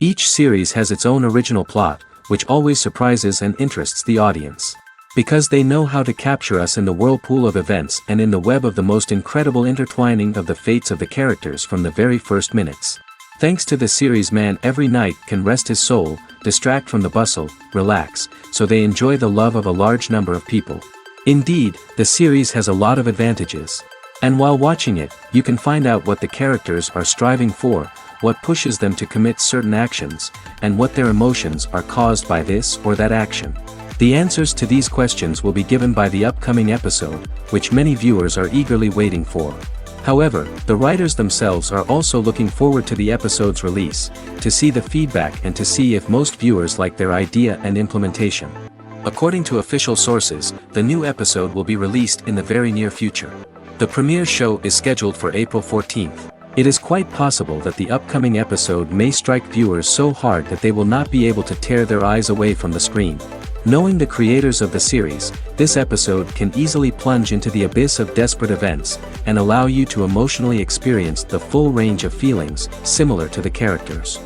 Each series has its own original plot, which always surprises and interests the audience. Because they know how to capture us in the whirlpool of events and in the web of the most incredible intertwining of the fates of the characters from the very first minutes. Thanks to the series, man every night can rest his soul, distract from the bustle, relax, so they enjoy the love of a large number of people. Indeed, the series has a lot of advantages. And while watching it, you can find out what the characters are striving for, what pushes them to commit certain actions, and what their emotions are caused by this or that action. The answers to these questions will be given by the upcoming episode, which many viewers are eagerly waiting for. However, the writers themselves are also looking forward to the episode's release, to see the feedback and to see if most viewers like their idea and implementation. According to official sources, the new episode will be released in the very near future. The premiere show is scheduled for April 14th. It is quite possible that the upcoming episode may strike viewers so hard that they will not be able to tear their eyes away from the screen. Knowing the creators of the series, this episode can easily plunge into the abyss of desperate events, and allow you to emotionally experience the full range of feelings, similar to the characters.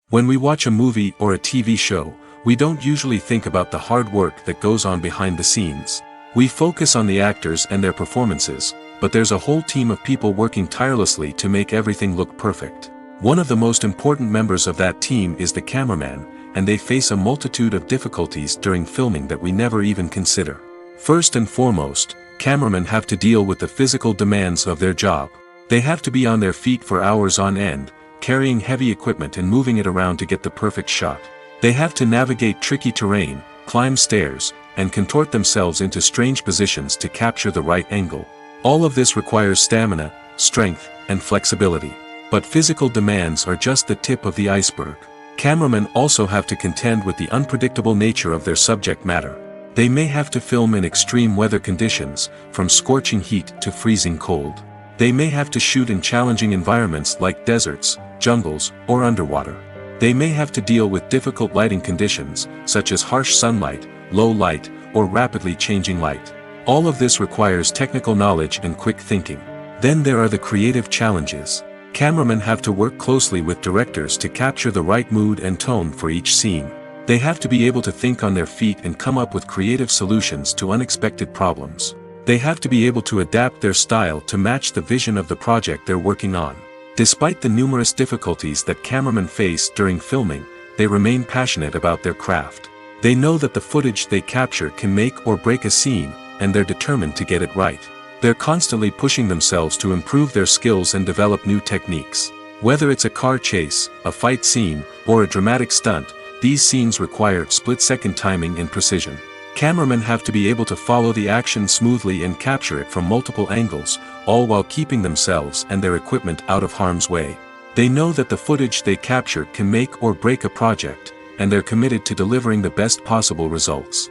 When we watch a movie or a TV show, we don't usually think about the hard work that goes on behind the scenes. We focus on the actors and their performances, but there's a whole team of people working tirelessly to make everything look perfect. One of the most important members of that team is the cameraman, and they face a multitude of difficulties during filming that we never even consider. First and foremost, cameramen have to deal with the physical demands of their job. They have to be on their feet for hours on end, carrying heavy equipment and moving it around to get the perfect shot. They have to navigate tricky terrain, climb stairs, and contort themselves into strange positions to capture the right angle. All of this requires stamina, strength, and flexibility. But physical demands are just the tip of the iceberg. Cameramen also have to contend with the unpredictable nature of their subject matter. They may have to film in extreme weather conditions, from scorching heat to freezing cold. They may have to shoot in challenging environments like deserts, jungles, or underwater. They may have to deal with difficult lighting conditions, such as harsh sunlight, low light, or rapidly changing light. All of this requires technical knowledge and quick thinking. Then there are the creative challenges. Cameramen have to work closely with directors to capture the right mood and tone for each scene. They have to be able to think on their feet and come up with creative solutions to unexpected problems. They have to be able to adapt their style to match the vision of the project they're working on. Despite the numerous difficulties that cameramen face during filming, they remain passionate about their craft. They know that the footage they capture can make or break a scene, and they're determined to get it right. They're constantly pushing themselves to improve their skills and develop new techniques. Whether it's a car chase, a fight scene, or a dramatic stunt, these scenes require split-second timing and precision. Cameramen have to be able to follow the action smoothly and capture it from multiple angles, all while keeping themselves and their equipment out of harm's way. They know that the footage they capture can make or break a project, and they're committed to delivering the best possible results.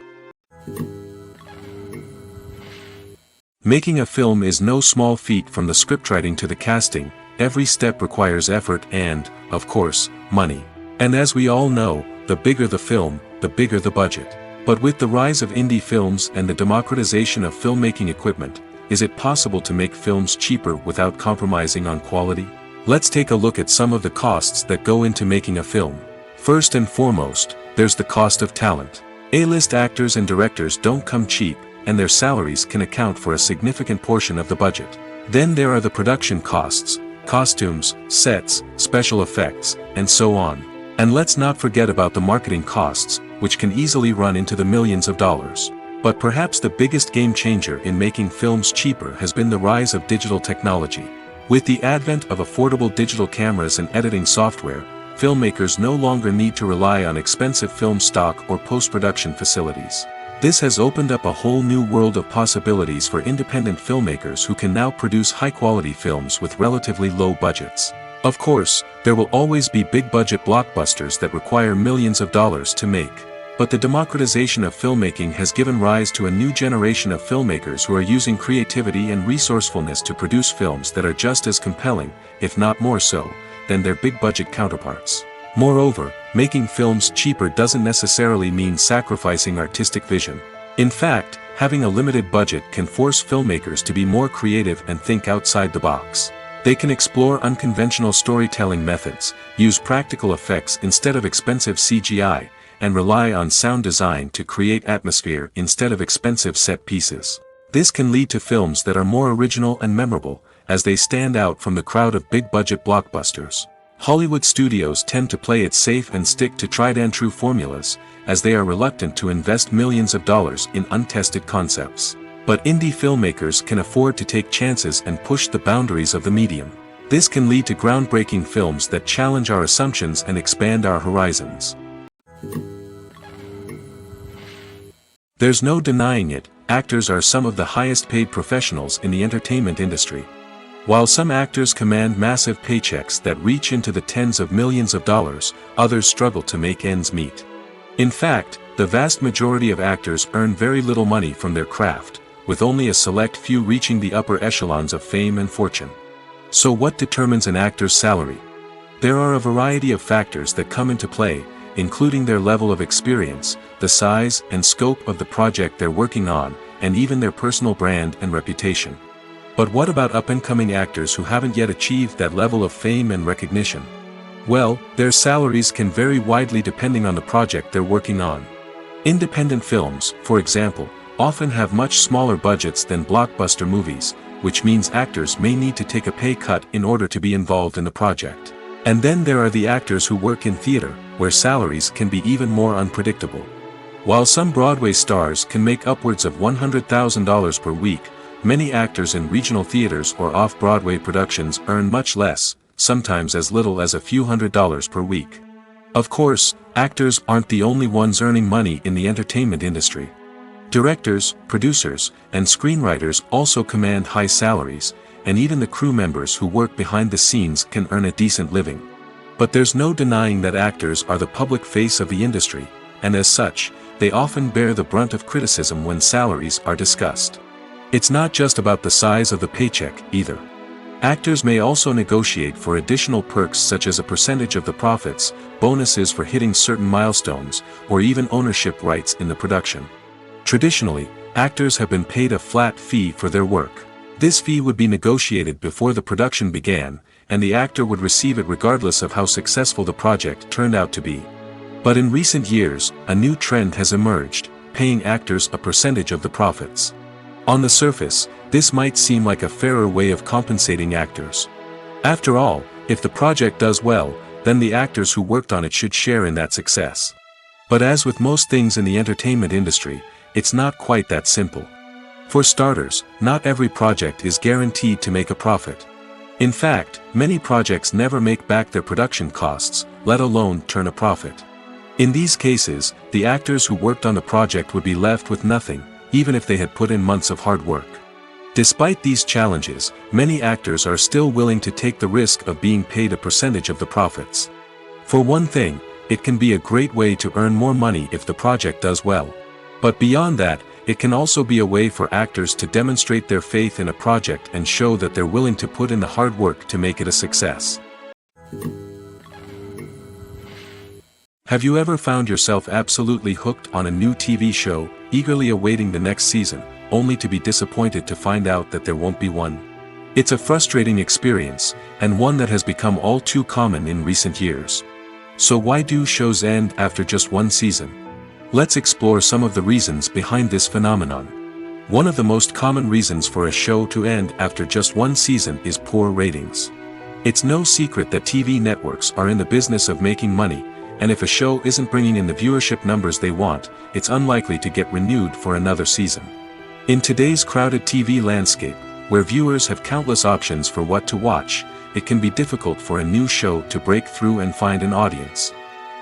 Making a film is no small feat. From the scriptwriting to the casting, every step requires effort and, of course, money. And as we all know, the bigger the film, the bigger the budget. But with the rise of indie films and the democratization of filmmaking equipment, is it possible to make films cheaper without compromising on quality? Let's take a look at some of the costs that go into making a film. First and foremost, there's the cost of talent. A-list actors and directors don't come cheap, and their salaries can account for a significant portion of the budget. Then there are the production costs, costumes, sets, special effects, and so on. And let's not forget about the marketing costs, which can easily run into the millions of dollars. But perhaps the biggest game changer in making films cheaper has been the rise of digital technology. With the advent of affordable digital cameras and editing software, filmmakers no longer need to rely on expensive film stock or post-production facilities. This has opened up a whole new world of possibilities for independent filmmakers who can now produce high-quality films with relatively low budgets. Of course, there will always be big-budget blockbusters that require millions of dollars to make. But the democratization of filmmaking has given rise to a new generation of filmmakers who are using creativity and resourcefulness to produce films that are just as compelling, if not more so, than their big-budget counterparts. Moreover, making films cheaper doesn't necessarily mean sacrificing artistic vision. In fact, having a limited budget can force filmmakers to be more creative and think outside the box. They can explore unconventional storytelling methods, use practical effects instead of expensive CGI, and rely on sound design to create atmosphere instead of expensive set pieces. This can lead to films that are more original and memorable, as they stand out from the crowd of big-budget blockbusters. Hollywood studios tend to play it safe and stick to tried-and-true formulas, as they are reluctant to invest millions of dollars in untested concepts. But indie filmmakers can afford to take chances and push the boundaries of the medium. This can lead to groundbreaking films that challenge our assumptions and expand our horizons. There's no denying it, actors are some of the highest-paid professionals in the entertainment industry. While some actors command massive paychecks that reach into the tens of millions of dollars, others struggle to make ends meet. In fact, the vast majority of actors earn very little money from their craft, with only a select few reaching the upper echelons of fame and fortune. So what determines an actor's salary? There are a variety of factors that come into play, including their level of experience, the size and scope of the project they're working on, and even their personal brand and reputation. But what about up-and-coming actors who haven't yet achieved that level of fame and recognition? Well, their salaries can vary widely depending on the project they're working on. Independent films, for example, often have much smaller budgets than blockbuster movies, which means actors may need to take a pay cut in order to be involved in the project. And then there are the actors who work in theater, where salaries can be even more unpredictable. While some Broadway stars can make upwards of $100,000 per week, many actors in regional theaters or off-Broadway productions earn much less, sometimes as little as a few $100s per week. Of course, actors aren't the only ones earning money in the entertainment industry. Directors, producers, and screenwriters also command high salaries, and even the crew members who work behind the scenes can earn a decent living. But there's no denying that actors are the public face of the industry, and as such, they often bear the brunt of criticism when salaries are discussed. It's not just about the size of the paycheck, either. Actors may also negotiate for additional perks such as a percentage of the profits, bonuses for hitting certain milestones, or even ownership rights in the production. Traditionally, actors have been paid a flat fee for their work. This fee would be negotiated before the production began, and the actor would receive it regardless of how successful the project turned out to be. But in recent years, a new trend has emerged, paying actors a percentage of the profits. On the surface, this might seem like a fairer way of compensating actors. After all, if the project does well, then the actors who worked on it should share in that success. But as with most things in the entertainment industry, it's not quite that simple. For starters, not every project is guaranteed to make a profit. In fact, many projects never make back their production costs, let alone turn a profit. In these cases, the actors who worked on the project would be left with nothing, even if they had put in months of hard work. Despite these challenges, many actors are still willing to take the risk of being paid a percentage of the profits. For one thing, it can be a great way to earn more money if the project does well. But beyond that, it can also be a way for actors to demonstrate their faith in a project and show that they're willing to put in the hard work to make it a success. Have you ever found yourself absolutely hooked on a new TV show, eagerly awaiting the next season, only to be disappointed to find out that there won't be one? It's a frustrating experience, and one that has become all too common in recent years. So why do shows end after just one season? Let's explore some of the reasons behind this phenomenon. One of the most common reasons for a show to end after just one season is poor ratings. It's no secret that TV networks are in the business of making money, and if a show isn't bringing in the viewership numbers they want, it's unlikely to get renewed for another season. In today's crowded TV landscape, where viewers have countless options for what to watch, it can be difficult for a new show to break through and find an audience.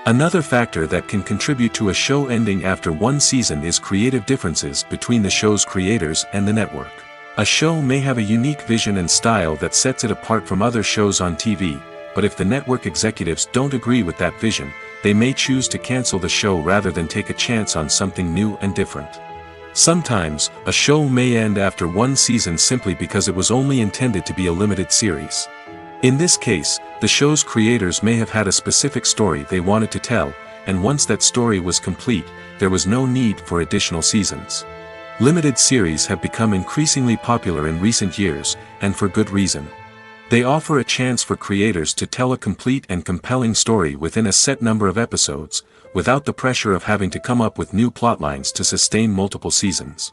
Another factor that can contribute to a show ending after one season is creative differences between the show's creators and the network. A show may have a unique vision and style that sets it apart from other shows on TV, but if the network executives don't agree with that vision, they may choose to cancel the show rather than take a chance on something new and different. Sometimes, a show may end after one season simply because it was only intended to be a limited series. In this case, the show's creators may have had a specific story they wanted to tell, and once that story was complete, there was no need for additional seasons. Limited series have become increasingly popular in recent years, and for good reason. They offer a chance for creators to tell a complete and compelling story within a set number of episodes, without the pressure of having to come up with new plotlines to sustain multiple seasons.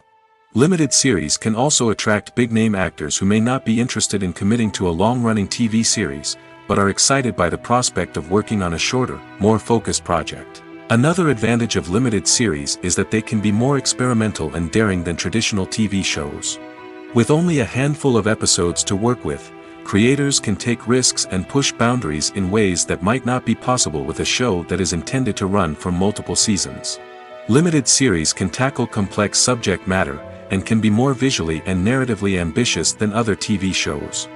Limited series can also attract big-name actors who may not be interested in committing to a long-running TV series, but are excited by the prospect of working on a shorter, more focused project. Another advantage of limited series is that they can be more experimental and daring than traditional TV shows. With only a handful of episodes to work with, creators can take risks and push boundaries in ways that might not be possible with a show that is intended to run for multiple seasons. Limited series can tackle complex subject matter, and can be more visually and narratively ambitious than other TV shows.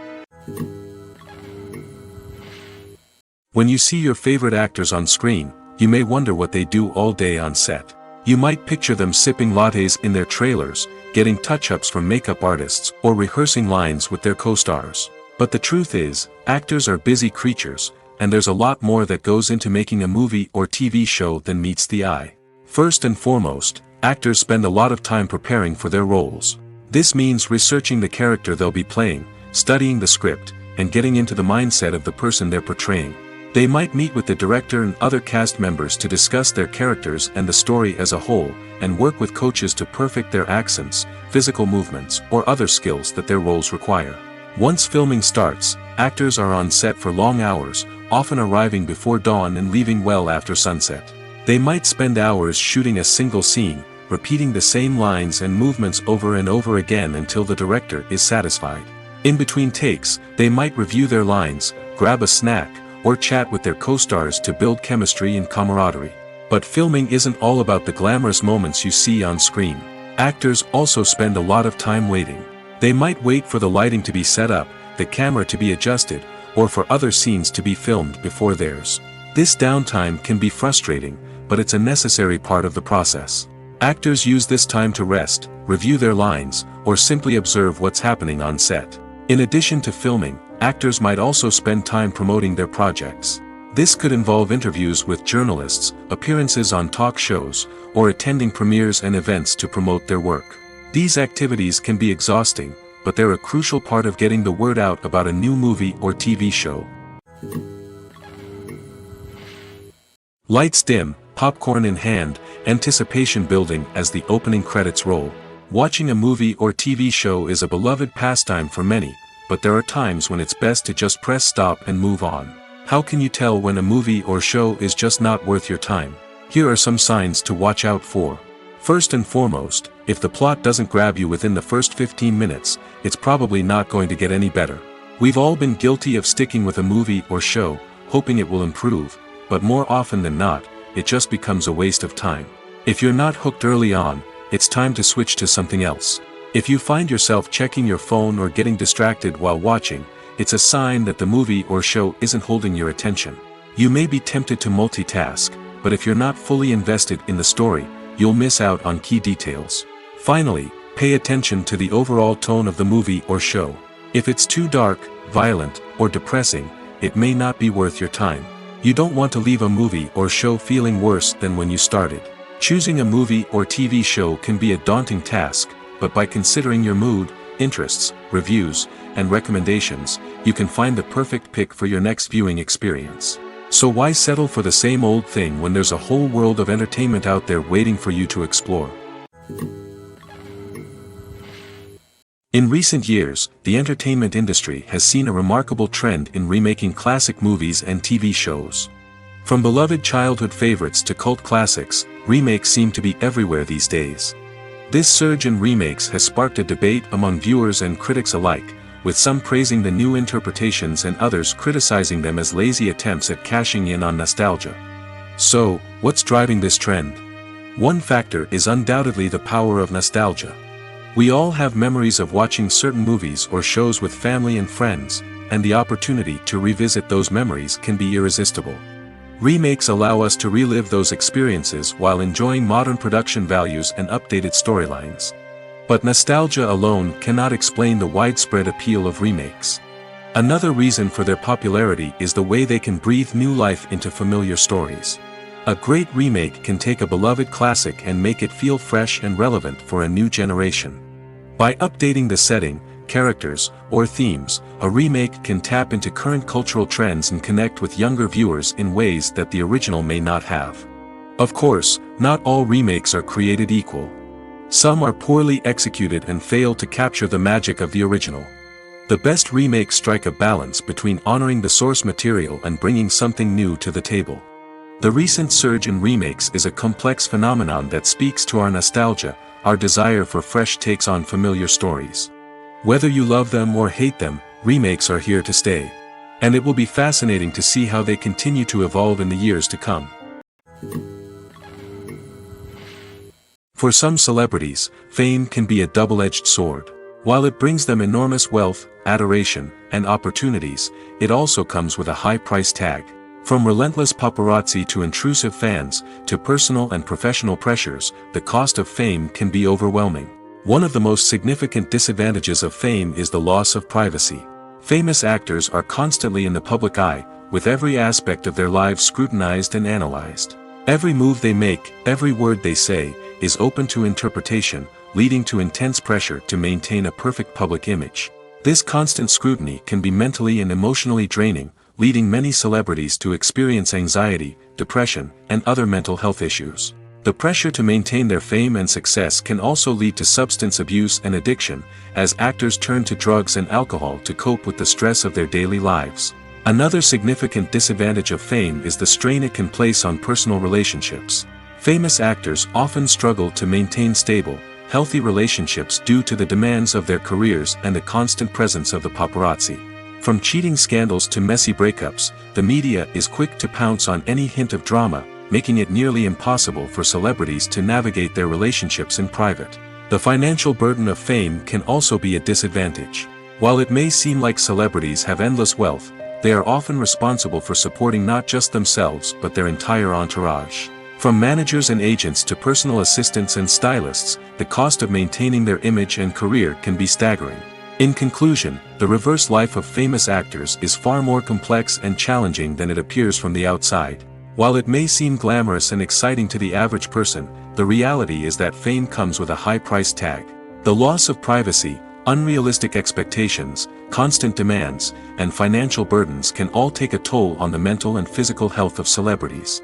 When you see your favorite actors on screen, you may wonder what they do all day on set. You might picture them sipping lattes in their trailers, getting touch-ups from makeup artists, or rehearsing lines with their co-stars. But the truth is, actors are busy creatures, and there's a lot more that goes into making a movie or TV show than meets the eye. First and foremost, actors spend a lot of time preparing for their roles. This means researching the character they'll be playing, studying the script, and getting into the mindset of the person they're portraying. They might meet with the director and other cast members to discuss their characters and the story as a whole, and work with coaches to perfect their accents, physical movements, or other skills that their roles require. Once filming starts, actors are on set for long hours, often arriving before dawn and leaving well after sunset. They might spend hours shooting a single scene, repeating the same lines and movements over and over again until the director is satisfied. In between takes, they might review their lines, grab a snack, or chat with their co-stars to build chemistry and camaraderie. But filming isn't all about the glamorous moments you see on screen. Actors also spend a lot of time waiting. They might wait for the lighting to be set up, the camera to be adjusted, or for other scenes to be filmed before theirs. This downtime can be frustrating, but it's a necessary part of the process. Actors use this time to rest, review their lines, or simply observe what's happening on set. In addition to filming, actors might also spend time promoting their projects. This could involve interviews with journalists, appearances on talk shows, or attending premieres and events to promote their work. These activities can be exhausting, but they're a crucial part of getting the word out about a new movie or TV show. Lights dim, popcorn in hand, anticipation building as the opening credits roll. Watching a movie or TV show is a beloved pastime for many, but there are times when it's best to just press stop and move on. How can you tell when a movie or show is just not worth your time? Here are some signs to watch out for. First and foremost, if the plot doesn't grab you within the first 15 minutes, it's probably not going to get any better. We've all been guilty of sticking with a movie or show, hoping it will improve, but more often than not, it just becomes a waste of time. If you're not hooked early on, it's time to switch to something else. If you find yourself checking your phone or getting distracted while watching, it's a sign that the movie or show isn't holding your attention. You may be tempted to multitask, but if you're not fully invested in the story, you'll miss out on key details. Finally, pay attention to the overall tone of the movie or show. If it's too dark, violent, or depressing, it may not be worth your time. You don't want to leave a movie or show feeling worse than when you started. Choosing a movie or TV show can be a daunting task, but by considering your mood, interests, reviews, and recommendations, you can find the perfect pick for your next viewing experience. So why settle for the same old thing when there's a whole world of entertainment out there waiting for you to explore? In recent years, the entertainment industry has seen a remarkable trend in remaking classic movies and TV shows. From beloved childhood favorites to cult classics, remakes seem to be everywhere these days. This surge in remakes has sparked a debate among viewers and critics alike, with some praising the new interpretations and others criticizing them as lazy attempts at cashing in on nostalgia. So, what's driving this trend? One factor is undoubtedly the power of nostalgia. We all have memories of watching certain movies or shows with family and friends, and the opportunity to revisit those memories can be irresistible. Remakes allow us to relive those experiences while enjoying modern production values and updated storylines. But nostalgia alone cannot explain the widespread appeal of remakes. Another reason for their popularity is the way they can breathe new life into familiar stories. A great remake can take a beloved classic and make it feel fresh and relevant for a new generation. By updating the setting, characters, or themes, a remake can tap into current cultural trends and connect with younger viewers in ways that the original may not have. Of course, not all remakes are created equal. Some are poorly executed and fail to capture the magic of the original. The best remakes strike a balance between honoring the source material and bringing something new to the table. The recent surge in remakes is a complex phenomenon that speaks to our nostalgia, our desire for fresh takes on familiar stories. Whether you love them or hate them, remakes are here to stay. And it will be fascinating to see how they continue to evolve in the years to come. For some celebrities, fame can be a double-edged sword. While it brings them enormous wealth, adoration, and opportunities, it also comes with a high price tag. From relentless paparazzi to intrusive fans, to personal and professional pressures, the cost of fame can be overwhelming. One of the most significant disadvantages of fame is the loss of privacy. Famous actors are constantly in the public eye, with every aspect of their lives scrutinized and analyzed. Every move they make, every word they say, is open to interpretation, leading to intense pressure to maintain a perfect public image. This constant scrutiny can be mentally and emotionally draining, leading many celebrities to experience anxiety, depression, and other mental health issues. The pressure to maintain their fame and success can also lead to substance abuse and addiction, as actors turn to drugs and alcohol to cope with the stress of their daily lives. Another significant disadvantage of fame is the strain it can place on personal relationships. Famous actors often struggle to maintain stable, healthy relationships due to the demands of their careers and the constant presence of the paparazzi. From cheating scandals to messy breakups, the media is quick to pounce on any hint of drama, making it nearly impossible for celebrities to navigate their relationships in private. The financial burden of fame can also be a disadvantage. While it may seem like celebrities have endless wealth, they are often responsible for supporting not just themselves but their entire entourage. From managers and agents to personal assistants and stylists, the cost of maintaining their image and career can be staggering. In conclusion, the reverse life of famous actors is far more complex and challenging than it appears from the outside. While it may seem glamorous and exciting to the average person, the reality is that fame comes with a high price tag. The loss of privacy, unrealistic expectations, constant demands, and financial burdens can all take a toll on the mental and physical health of celebrities.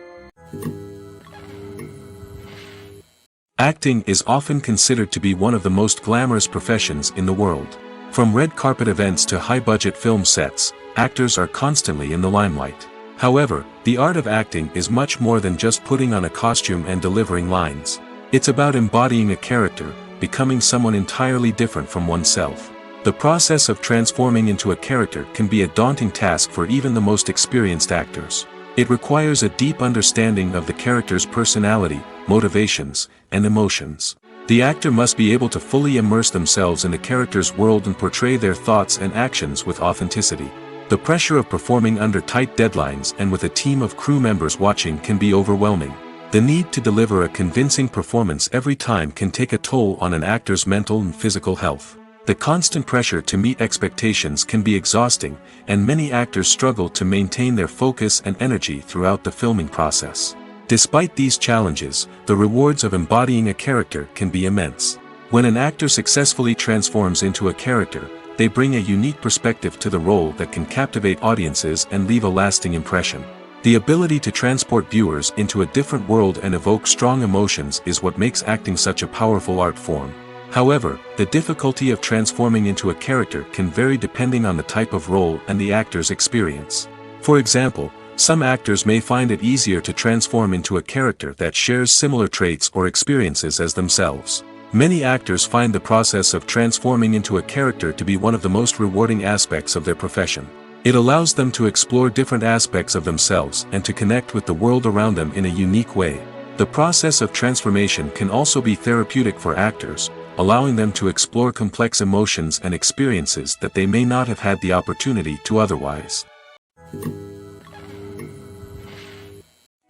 Acting is often considered to be one of the most glamorous professions in the world. From red carpet events to high-budget film sets, actors are constantly in the limelight. However, the art of acting is much more than just putting on a costume and delivering lines. It's about embodying a character, becoming someone entirely different from oneself. The process of transforming into a character can be a daunting task for even the most experienced actors. It requires a deep understanding of the character's personality, motivations, and emotions. The actor must be able to fully immerse themselves in the character's world and portray their thoughts and actions with authenticity. The pressure of performing under tight deadlines and with a team of crew members watching can be overwhelming. The need to deliver a convincing performance every time can take a toll on an actor's mental and physical health. The constant pressure to meet expectations can be exhausting, and many actors struggle to maintain their focus and energy throughout the filming process. Despite these challenges, the rewards of embodying a character can be immense. When an actor successfully transforms into a character, they bring a unique perspective to the role that can captivate audiences and leave a lasting impression. The ability to transport viewers into a different world and evoke strong emotions is what makes acting such a powerful art form. However, the difficulty of transforming into a character can vary depending on the type of role and the actor's experience. For example, some actors may find it easier to transform into a character that shares similar traits or experiences as themselves. Many actors find the process of transforming into a character to be one of the most rewarding aspects of their profession. It allows them to explore different aspects of themselves and to connect with the world around them in a unique way. The process of transformation can also be therapeutic for actors, allowing them to explore complex emotions and experiences that they may not have had the opportunity to otherwise.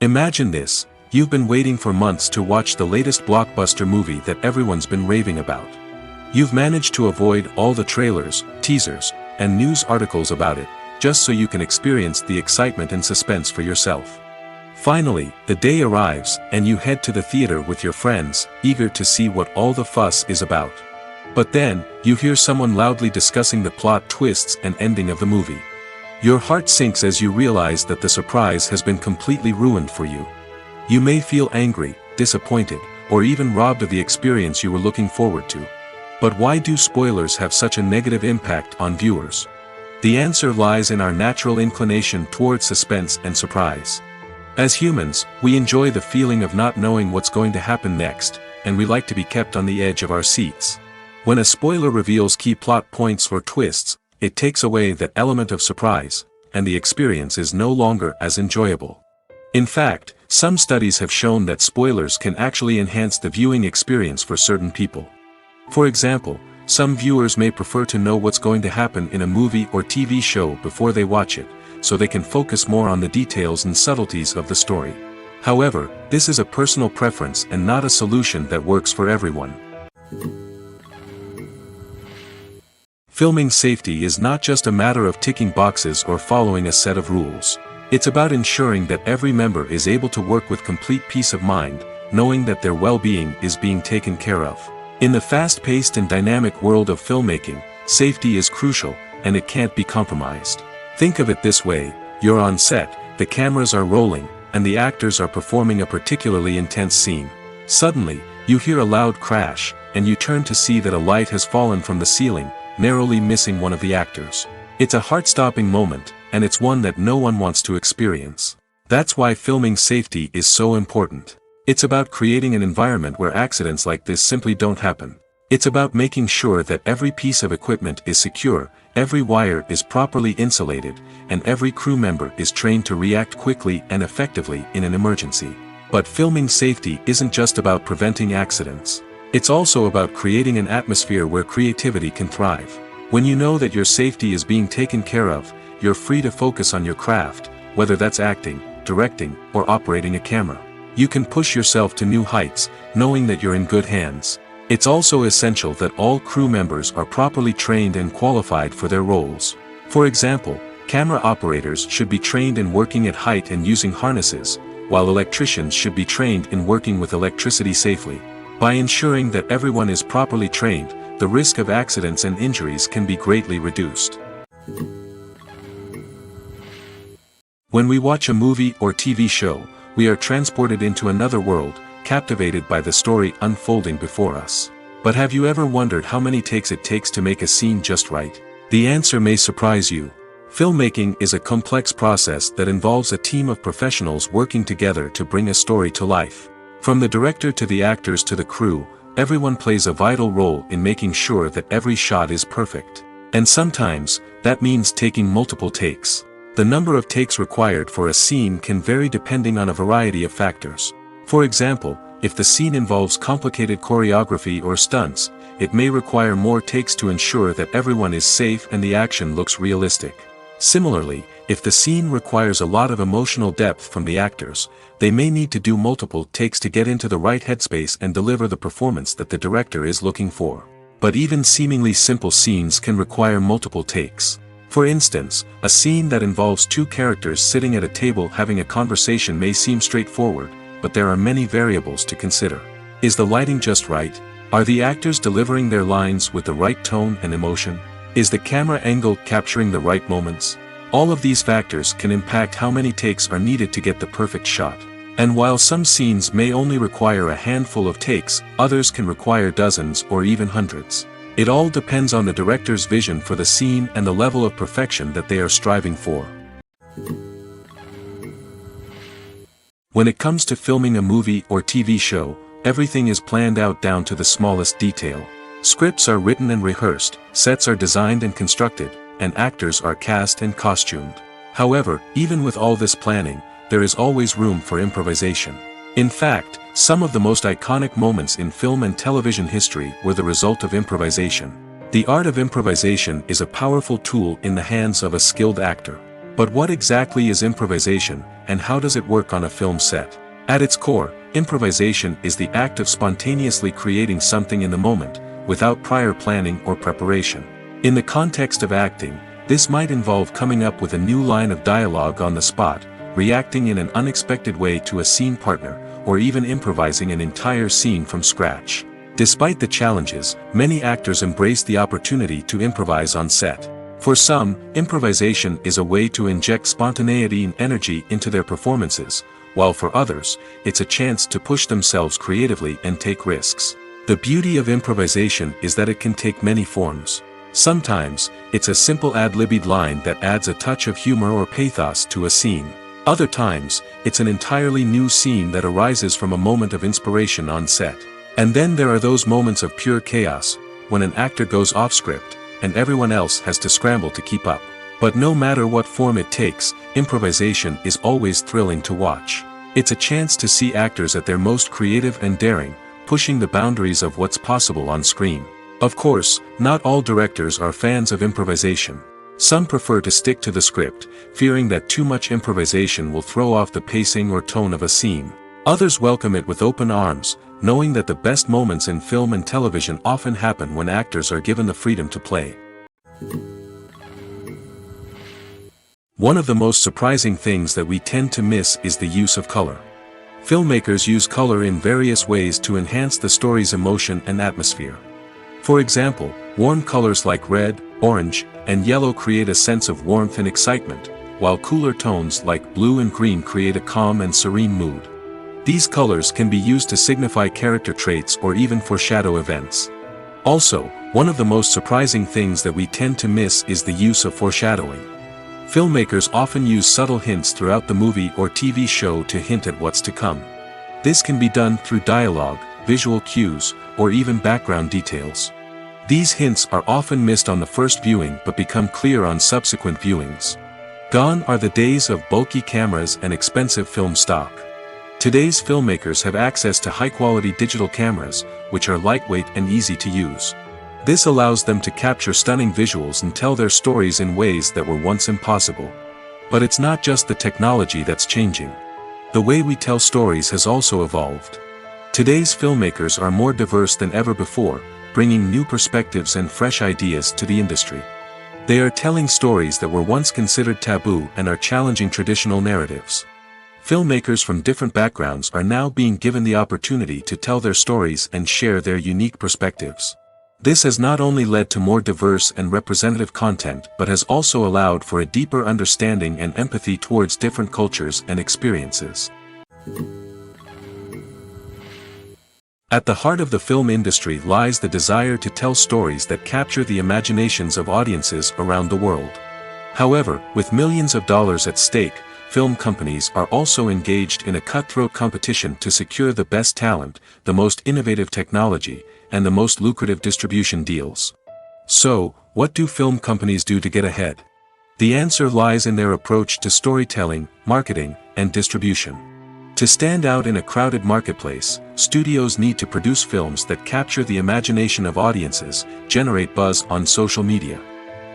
Imagine this: you've been waiting for months to watch the latest blockbuster movie that everyone's been raving about. You've managed to avoid all the trailers, teasers, and news articles about it, just so you can experience the excitement and suspense for yourself. Finally, the day arrives, and you head to the theater with your friends, eager to see what all the fuss is about. But then, you hear someone loudly discussing the plot twists and ending of the movie. Your heart sinks as you realize that the surprise has been completely ruined for you. You may feel angry, disappointed, or even robbed of the experience you were looking forward to. But why do spoilers have such a negative impact on viewers? The answer lies in our natural inclination towards suspense and surprise. As humans, we enjoy the feeling of not knowing what's going to happen next, and we like to be kept on the edge of our seats. When a spoiler reveals key plot points or twists, it takes away that element of surprise, and the experience is no longer as enjoyable. In fact, some studies have shown that spoilers can actually enhance the viewing experience for certain people. For example, some viewers may prefer to know what's going to happen in a movie or TV show before they watch it, so they can focus more on the details and subtleties of the story. However, this is a personal preference and not a solution that works for everyone. Filming safety is not just a matter of ticking boxes or following a set of rules. It's about ensuring that every member is able to work with complete peace of mind, knowing that their well-being is being taken care of. In the fast-paced and dynamic world of filmmaking, safety is crucial, and it can't be compromised. Think of it this way: you're on set, the cameras are rolling, and the actors are performing a particularly intense scene. Suddenly, you hear a loud crash, and you turn to see that a light has fallen from the ceiling, narrowly missing one of the actors. It's a heart-stopping moment, and it's one that no one wants to experience. That's why filming safety is so important. It's about creating an environment where accidents like this simply don't happen. It's about making sure that every piece of equipment is secure, every wire is properly insulated, and every crew member is trained to react quickly and effectively in an emergency. But filming safety isn't just about preventing accidents. It's also about creating an atmosphere where creativity can thrive. When you know that your safety is being taken care of, you're free to focus on your craft, whether that's acting, directing, or operating a camera. You can push yourself to new heights, knowing that you're in good hands. It's also essential that all crew members are properly trained and qualified for their roles. For example, camera operators should be trained in working at height and using harnesses, while electricians should be trained in working with electricity safely. By ensuring that everyone is properly trained, the risk of accidents and injuries can be greatly reduced. When we watch a movie or TV show, we are transported into another world, captivated by the story unfolding before us. But have you ever wondered how many takes it takes to make a scene just right? The answer may surprise you. Filmmaking is a complex process that involves a team of professionals working together to bring a story to life. From the director to the actors to the crew, everyone plays a vital role in making sure that every shot is perfect. And sometimes, that means taking multiple takes. The number of takes required for a scene can vary depending on a variety of factors. For example, if the scene involves complicated choreography or stunts, it may require more takes to ensure that everyone is safe and the action looks realistic. Similarly, if the scene requires a lot of emotional depth from the actors, they may need to do multiple takes to get into the right headspace and deliver the performance that the director is looking for. But even seemingly simple scenes can require multiple takes. For instance, a scene that involves two characters sitting at a table having a conversation may seem straightforward, but there are many variables to consider. Is the lighting just right? Are the actors delivering their lines with the right tone and emotion? Is the camera angle capturing the right moments? All of these factors can impact how many takes are needed to get the perfect shot. And while some scenes may only require a handful of takes, others can require dozens or even hundreds. It all depends on the director's vision for the scene and the level of perfection that they are striving for. When it comes to filming a movie or TV show, everything is planned out down to the smallest detail. Scripts are written and rehearsed, sets are designed and constructed, and actors are cast and costumed. However, even with all this planning, there is always room for improvisation. In fact, some of the most iconic moments in film and television history were the result of improvisation. The art of improvisation is a powerful tool in the hands of a skilled actor. But what exactly is improvisation, and how does it work on a film set? At its core, improvisation is the act of spontaneously creating something in the moment, without prior planning or preparation. In the context of acting, this might involve coming up with a new line of dialogue on the spot, reacting in an unexpected way to a scene partner, or even improvising an entire scene from scratch. Despite the challenges, many actors embrace the opportunity to improvise on set. For some, improvisation is a way to inject spontaneity and energy into their performances, while for others, it's a chance to push themselves creatively and take risks. The beauty of improvisation is that it can take many forms. Sometimes, it's a simple ad-libbed line that adds a touch of humor or pathos to a scene. Other times, it's an entirely new scene that arises from a moment of inspiration on set. And then there are those moments of pure chaos, when an actor goes off script, and everyone else has to scramble to keep up. But no matter what form it takes, improvisation is always thrilling to watch. It's a chance to see actors at their most creative and daring, pushing the boundaries of what's possible on screen. Of course, not all directors are fans of improvisation. Some prefer to stick to the script, fearing that too much improvisation will throw off the pacing or tone of a scene. Others welcome it with open arms, knowing that the best moments in film and television often happen when actors are given the freedom to play. One of the most surprising things that we tend to miss is the use of color. Filmmakers use color in various ways to enhance the story's emotion and atmosphere. For example, warm colors like red, orange, and yellow create a sense of warmth and excitement, while cooler tones like blue and green create a calm and serene mood. These colors can be used to signify character traits or even foreshadow events. Also, one of the most surprising things that we tend to miss is the use of foreshadowing. Filmmakers often use subtle hints throughout the movie or TV show to hint at what's to come. This can be done through dialogue, visual cues, or even background details. These hints are often missed on the first viewing but become clear on subsequent viewings. Gone are the days of bulky cameras and expensive film stock. Today's filmmakers have access to high-quality digital cameras, which are lightweight and easy to use. This allows them to capture stunning visuals and tell their stories in ways that were once impossible. But it's not just the technology that's changing. The way we tell stories has also evolved. Today's filmmakers are more diverse than ever before, bringing new perspectives and fresh ideas to the industry. They are telling stories that were once considered taboo and are challenging traditional narratives. Filmmakers from different backgrounds are now being given the opportunity to tell their stories and share their unique perspectives. This has not only led to more diverse and representative content but has also allowed for a deeper understanding and empathy towards different cultures and experiences. At the heart of the film industry lies the desire to tell stories that capture the imaginations of audiences around the world. However, with millions of dollars at stake, film companies are also engaged in a cutthroat competition to secure the best talent, the most innovative technology, and the most lucrative distribution deals. So, what do film companies do to get ahead? The answer lies in their approach to storytelling, marketing, and distribution. To stand out in a crowded marketplace, studios need to produce films that capture the imagination of audiences, generate buzz on social media.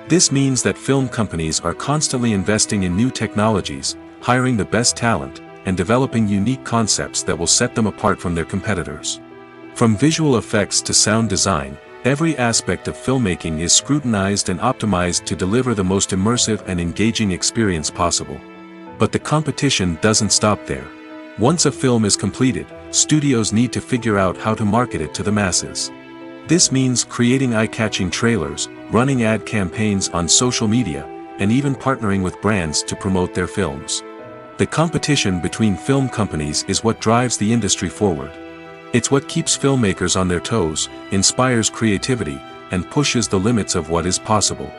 This means that film companies are constantly investing in new technologies, hiring the best talent, and developing unique concepts that will set them apart from their competitors. From visual effects to sound design, every aspect of filmmaking is scrutinized and optimized to deliver the most immersive and engaging experience possible. But the competition doesn't stop there. Once a film is completed, studios need to figure out how to market it to the masses. This means creating eye-catching trailers, running ad campaigns on social media, and even partnering with brands to promote their films. The competition between film companies is what drives the industry forward. It's what keeps filmmakers on their toes, inspires creativity, and pushes the limits of what is possible.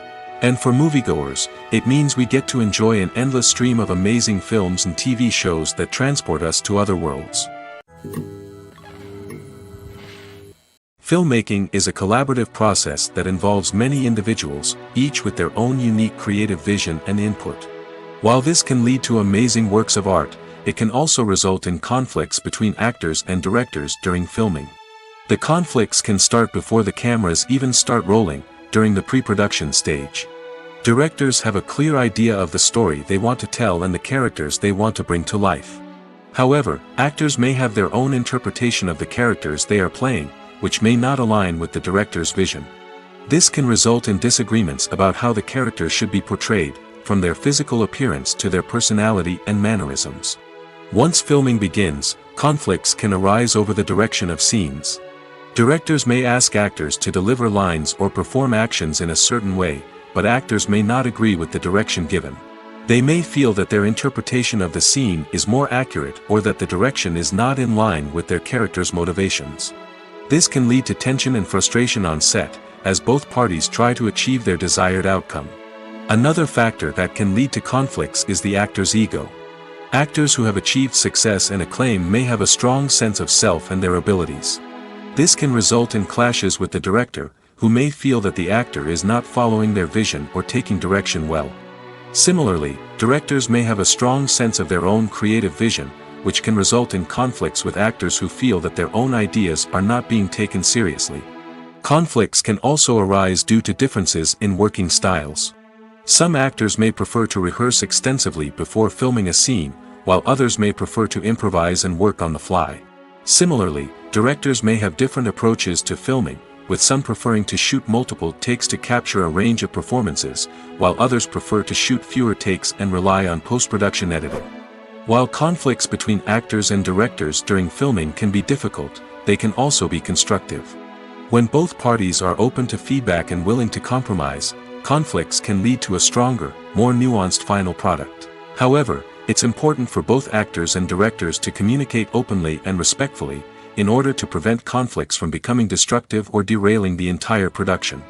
And for moviegoers, it means we get to enjoy an endless stream of amazing films and TV shows that transport us to other worlds. Filmmaking is a collaborative process that involves many individuals, each with their own unique creative vision and input. While this can lead to amazing works of art, it can also result in conflicts between actors and directors during filming. The conflicts can start before the cameras even start rolling, during the pre-production stage. Directors have a clear idea of the story they want to tell and the characters they want to bring to life. However, actors may have their own interpretation of the characters they are playing, which may not align with the director's vision. This can result in disagreements about how the characters should be portrayed, from their physical appearance to their personality and mannerisms. Once filming begins, conflicts can arise over the direction of scenes. Directors may ask actors to deliver lines or perform actions in a certain way, but actors may not agree with the direction given. They may feel that their interpretation of the scene is more accurate or that the direction is not in line with their character's motivations. This can lead to tension and frustration on set, as both parties try to achieve their desired outcome. Another factor that can lead to conflicts is the actor's ego. Actors who have achieved success and acclaim may have a strong sense of self and their abilities. This can result in clashes with the director, who may feel that the actor is not following their vision or taking direction well. Similarly, directors may have a strong sense of their own creative vision, which can result in conflicts with actors who feel that their own ideas are not being taken seriously. Conflicts can also arise due to differences in working styles. Some actors may prefer to rehearse extensively before filming a scene, while others may prefer to improvise and work on the fly. Similarly, directors may have different approaches to filming, with some preferring to shoot multiple takes to capture a range of performances, while others prefer to shoot fewer takes and rely on post-production editing. While conflicts between actors and directors during filming can be difficult, they can also be constructive. When both parties are open to feedback and willing to compromise, conflicts can lead to a stronger, more nuanced final product. However, it's important for both actors and directors to communicate openly and respectfully, in order to prevent conflicts from becoming destructive or derailing the entire production.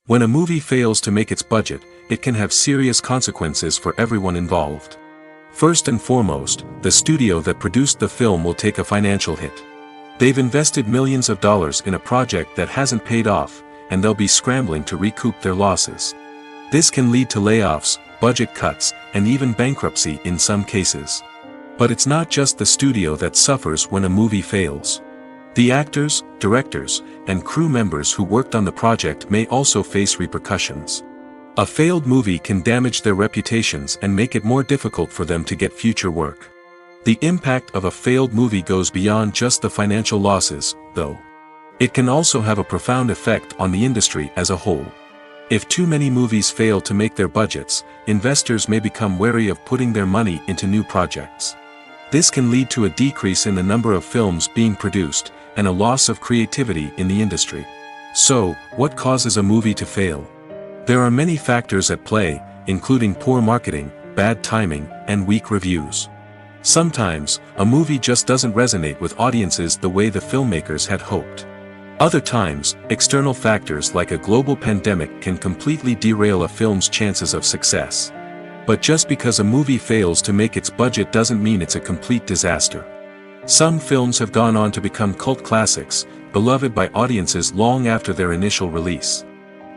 When a movie fails to make its budget, it can have serious consequences for everyone involved. First and foremost, the studio that produced the film will take a financial hit. They've invested millions of dollars in a project that hasn't paid off, and they'll be scrambling to recoup their losses. This can lead to layoffs, budget cuts, and even bankruptcy in some cases. But it's not just the studio that suffers when a movie fails. The actors, directors, and crew members who worked on the project may also face repercussions. A failed movie can damage their reputations and make it more difficult for them to get future work. The impact of a failed movie goes beyond just the financial losses, though. It can also have a profound effect on the industry as a whole. If too many movies fail to make their budgets, investors may become wary of putting their money into new projects. This can lead to a decrease in the number of films being produced, and a loss of creativity in the industry. So, what causes a movie to fail? There are many factors at play, including poor marketing, bad timing, and weak reviews. Sometimes, a movie just doesn't resonate with audiences the way the filmmakers had hoped. Other times, external factors like a global pandemic can completely derail a film's chances of success. But just because a movie fails to make its budget doesn't mean it's a complete disaster. Some films have gone on to become cult classics, beloved by audiences long after their initial release.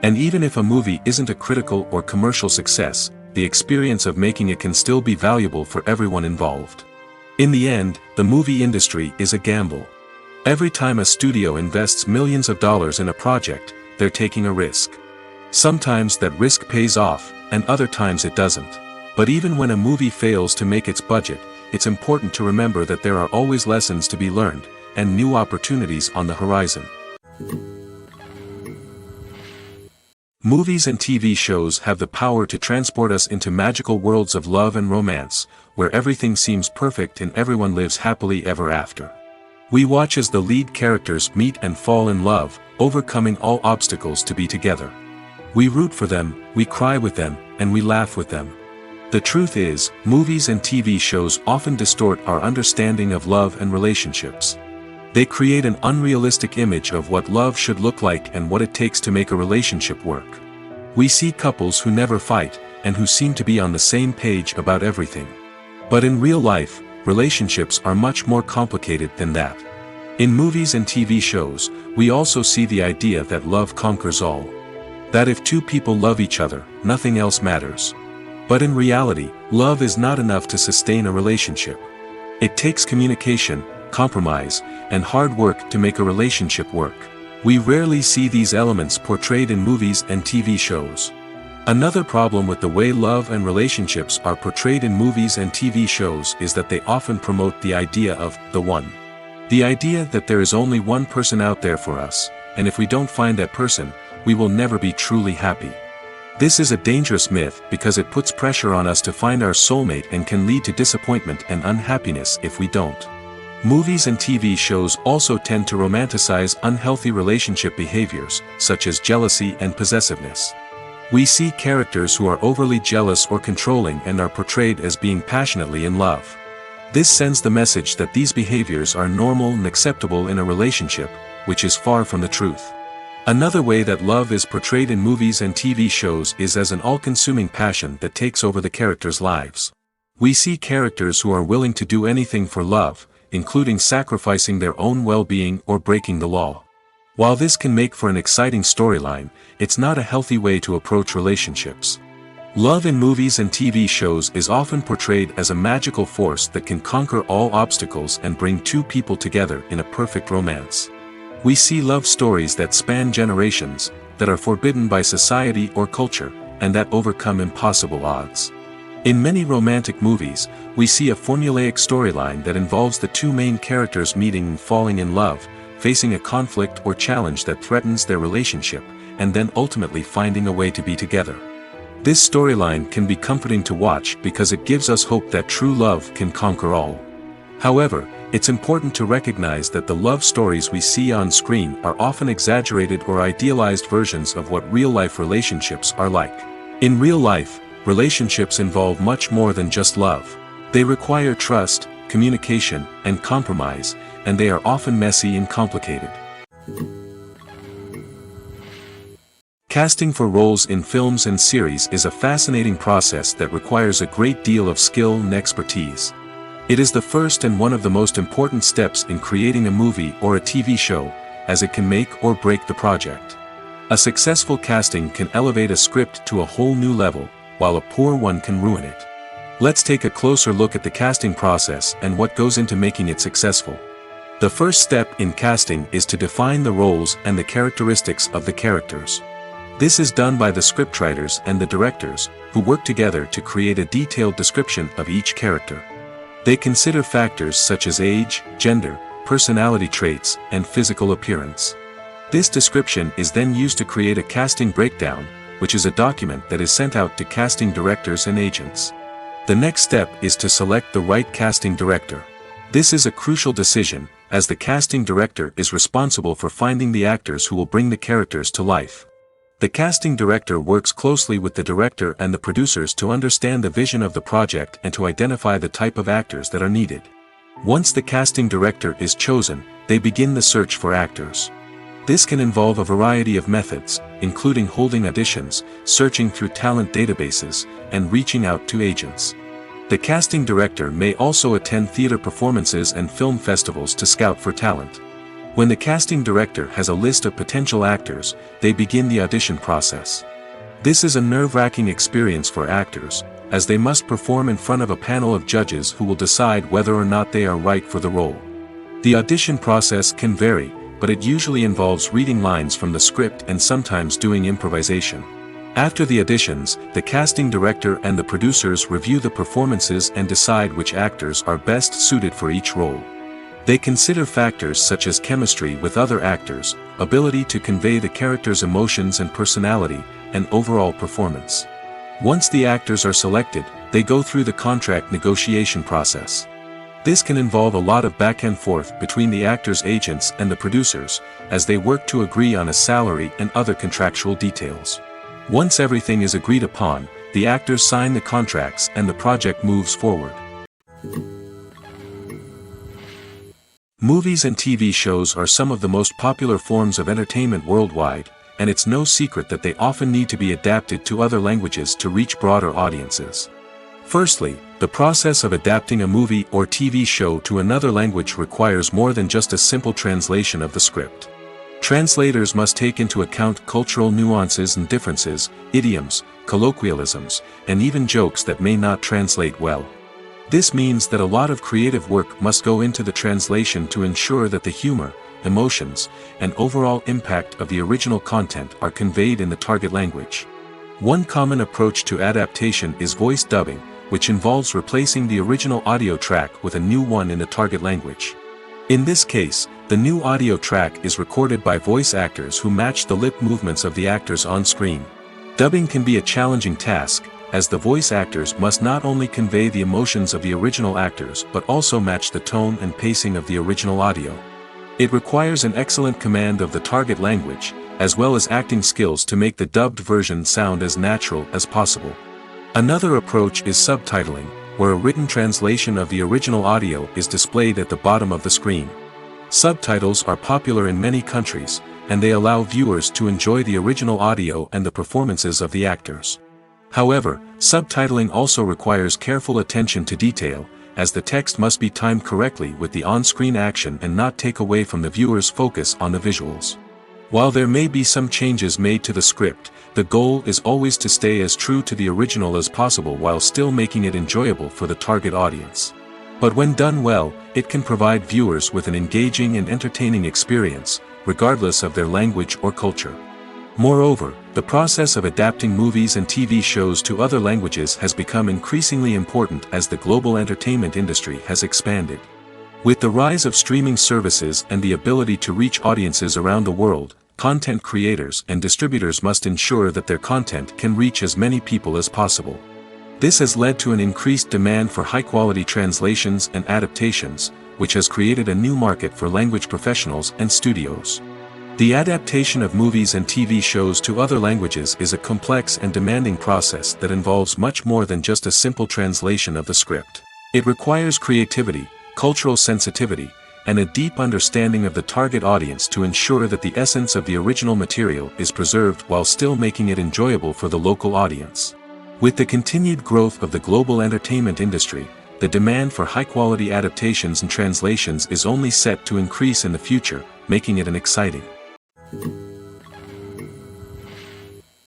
And even if a movie isn't a critical or commercial success, the experience of making it can still be valuable for everyone involved. In the end, the movie industry is a gamble. Every time a studio invests millions of dollars in a project, they're taking a risk. Sometimes that risk pays off, and other times it doesn't. But even when a movie fails to make its budget, it's important to remember that there are always lessons to be learned, and new opportunities on the horizon. Movies and TV shows have the power to transport us into magical worlds of love and romance, where everything seems perfect and everyone lives happily ever after. We watch as the lead characters meet and fall in love, overcoming all obstacles to be together. We root for them, we cry with them, and we laugh with them. The truth is, movies and TV shows often distort our understanding of love and relationships. They create an unrealistic image of what love should look like and what it takes to make a relationship work. We see couples who never fight, and who seem to be on the same page about everything. But in real life, relationships are much more complicated than that. In movies and TV shows, we also see the idea that love conquers all. That if two people love each other, nothing else matters. But in reality, love is not enough to sustain a relationship. It takes communication, compromise, and hard work to make a relationship work. We rarely see these elements portrayed in movies and TV shows. Another problem with the way love and relationships are portrayed in movies and TV shows is that they often promote the idea of the one. The idea that there is only one person out there for us, and if we don't find that person, we will never be truly happy. This is a dangerous myth because it puts pressure on us to find our soulmate and can lead to disappointment and unhappiness if we don't. Movies and TV shows also tend to romanticize unhealthy relationship behaviors, such as jealousy and possessiveness. We see characters who are overly jealous or controlling and are portrayed as being passionately in love. This sends the message that these behaviors are normal and acceptable in a relationship, which is far from the truth. Another way that love is portrayed in movies and TV shows is as an all-consuming passion that takes over the characters' lives. We see characters who are willing to do anything for love, including sacrificing their own well-being or breaking the law. While this can make for an exciting storyline, it's not a healthy way to approach relationships. Love in movies and TV shows is often portrayed as a magical force that can conquer all obstacles and bring two people together in a perfect romance. We see love stories that span generations, that are forbidden by society or culture, and that overcome impossible odds. In many romantic movies, we see a formulaic storyline that involves the two main characters meeting and falling in love, facing a conflict or challenge that threatens their relationship, and then ultimately finding a way to be together. This storyline can be comforting to watch because it gives us hope that true love can conquer all. However, it's important to recognize that the love stories we see on screen are often exaggerated or idealized versions of what real-life relationships are like. In real life, relationships involve much more than just love. They require trust, communication, and compromise, and they are often messy and complicated. Casting for roles in films and series is a fascinating process that requires a great deal of skill and expertise. It is the first and one of the most important steps in creating a movie or a TV show, as it can make or break the project. A successful casting can elevate a script to a whole new level, while a poor one can ruin it. Let's take a closer look at the casting process and what goes into making it successful. The first step in casting is to define the roles and the characteristics of the characters. This is done by the scriptwriters and the directors, who work together to create a detailed description of each character. They consider factors such as age, gender, personality traits, and physical appearance. This description is then used to create a casting breakdown, which is a document that is sent out to casting directors and agents. The next step is to select the right casting director. This is a crucial decision, as the casting director is responsible for finding the actors who will bring the characters to life. The casting director works closely with the director and the producers to understand the vision of the project and to identify the type of actors that are needed. Once the casting director is chosen, they begin the search for actors. This can involve a variety of methods, including holding auditions, searching through talent databases, and reaching out to agents. The casting director may also attend theater performances and film festivals to scout for talent. When the casting director has a list of potential actors, they begin the audition process. This is a nerve-wracking experience for actors, as they must perform in front of a panel of judges who will decide whether or not they are right for the role. The audition process can vary, but it usually involves reading lines from the script and sometimes doing improvisation. After the auditions, the casting director and the producers review the performances and decide which actors are best suited for each role. They consider factors such as chemistry with other actors, ability to convey the character's emotions and personality, and overall performance. Once the actors are selected, they go through the contract negotiation process. This can involve a lot of back and forth between the actors' agents and the producers, as they work to agree on a salary and other contractual details. Once everything is agreed upon, the actors sign the contracts and the project moves forward. Movies and TV shows are some of the most popular forms of entertainment worldwide, and it's no secret that they often need to be adapted to other languages to reach broader audiences. Firstly, the process of adapting a movie or TV show to another language requires more than just a simple translation of the script. Translators must take into account cultural nuances and differences, idioms, colloquialisms, and even jokes that may not translate well. This means that a lot of creative work must go into the translation to ensure that the humor, emotions, and overall impact of the original content are conveyed in the target language. One common approach to adaptation is voice dubbing, which involves replacing the original audio track with a new one in the target language. In this case, the new audio track is recorded by voice actors who match the lip movements of the actors on screen. Dubbing can be a challenging task, as the voice actors must not only convey the emotions of the original actors but also match the tone and pacing of the original audio. It requires an excellent command of the target language, as well as acting skills to make the dubbed version sound as natural as possible. Another approach is subtitling, where a written translation of the original audio is displayed at the bottom of the screen. Subtitles are popular in many countries, and they allow viewers to enjoy the original audio and the performances of the actors. However, subtitling also requires careful attention to detail, as the text must be timed correctly with the on-screen action and not take away from the viewer's focus on the visuals. While there may be some changes made to the script, the goal is always to stay as true to the original as possible while still making it enjoyable for the target audience. But when done well, it can provide viewers with an engaging and entertaining experience, regardless of their language or culture. Moreover, the process of adapting movies and TV shows to other languages has become increasingly important as the global entertainment industry has expanded. With the rise of streaming services and the ability to reach audiences around the world, content creators and distributors must ensure that their content can reach as many people as possible. This has led to an increased demand for high-quality translations and adaptations, which has created a new market for language professionals and studios. The adaptation of movies and TV shows to other languages is a complex and demanding process that involves much more than just a simple translation of the script. It requires creativity, cultural sensitivity, and a deep understanding of the target audience to ensure that the essence of the original material is preserved while still making it enjoyable for the local audience. With the continued growth of the global entertainment industry, the demand for high-quality adaptations and translations is only set to increase in the future, making it an exciting.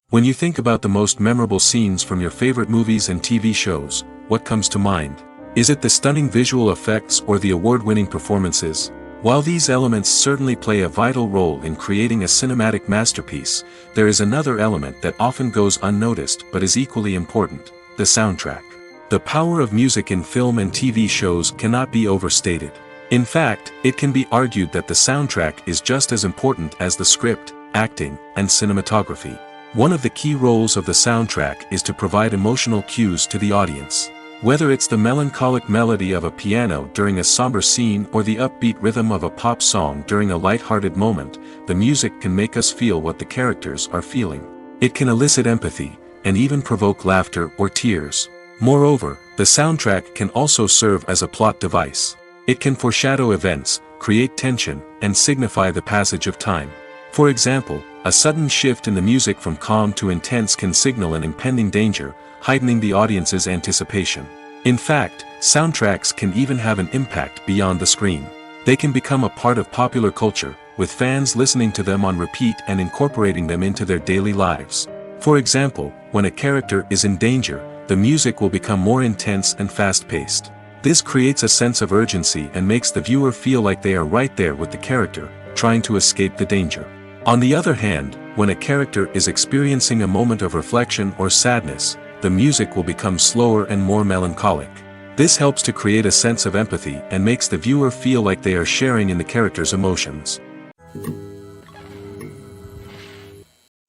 When you think about the most memorable scenes from your favorite movies and TV shows, what comes to mind? Is it the stunning visual effects or the award-winning performances? While these elements certainly play a vital role in creating a cinematic masterpiece, there is another element that often goes unnoticed but is equally important: the soundtrack. The power of music in film and TV shows cannot be overstated. In fact, it can be argued that the soundtrack is just as important as the script, acting, and cinematography. One of the key roles of the soundtrack is to provide emotional cues to the audience. Whether it's the melancholic melody of a piano during a somber scene or the upbeat rhythm of a pop song during a light-hearted moment, the music can make us feel what the characters are feeling. It can elicit empathy, and even provoke laughter or tears. Moreover, the soundtrack can also serve as a plot device. It can foreshadow events, create tension, and signify the passage of time. For example, a sudden shift in the music from calm to intense can signal an impending danger, heightening the audience's anticipation. In fact, soundtracks can even have an impact beyond the screen. They can become a part of popular culture, with fans listening to them on repeat and incorporating them into their daily lives. For example, when a character is in danger, the music will become more intense and fast-paced. This creates a sense of urgency and makes the viewer feel like they are right there with the character, trying to escape the danger. On the other hand, when a character is experiencing a moment of reflection or sadness, the music will become slower and more melancholic. This helps to create a sense of empathy and makes the viewer feel like they are sharing in the character's emotions.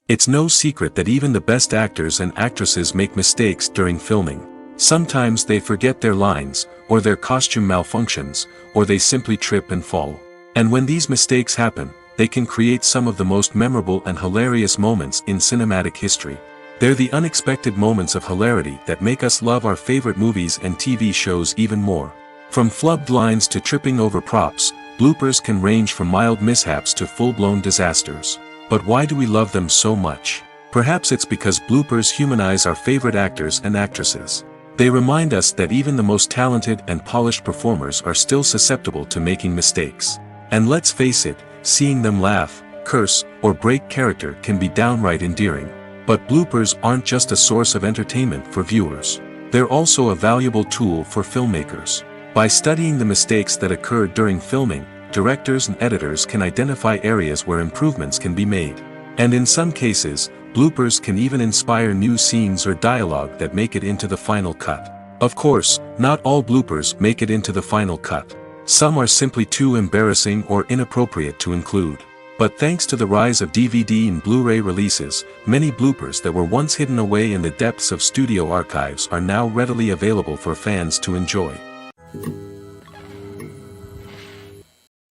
It's no secret that even the best actors and actresses make mistakes during filming. Sometimes they forget their lines, or their costume malfunctions, or they simply trip and fall. And when these mistakes happen, they can create some of the most memorable and hilarious moments in cinematic history. They're the unexpected moments of hilarity that make us love our favorite movies and TV shows even more. From flubbed lines to tripping over props, bloopers can range from mild mishaps to full-blown disasters. But why do we love them so much? Perhaps it's because bloopers humanize our favorite actors and actresses. They remind us that even the most talented and polished performers are still susceptible to making mistakes. And let's face it, seeing them laugh, curse, or break character can be downright endearing. But bloopers aren't just a source of entertainment for viewers. They're also a valuable tool for filmmakers. By studying the mistakes that occurred during filming, directors and editors can identify areas where improvements can be made. And in some cases, bloopers can even inspire new scenes or dialogue that make it into the final cut. Of course, not all bloopers make it into the final cut. Some are simply too embarrassing or inappropriate to include. But thanks to the rise of DVD and Blu-ray releases, many bloopers that were once hidden away in the depths of studio archives are now readily available for fans to enjoy.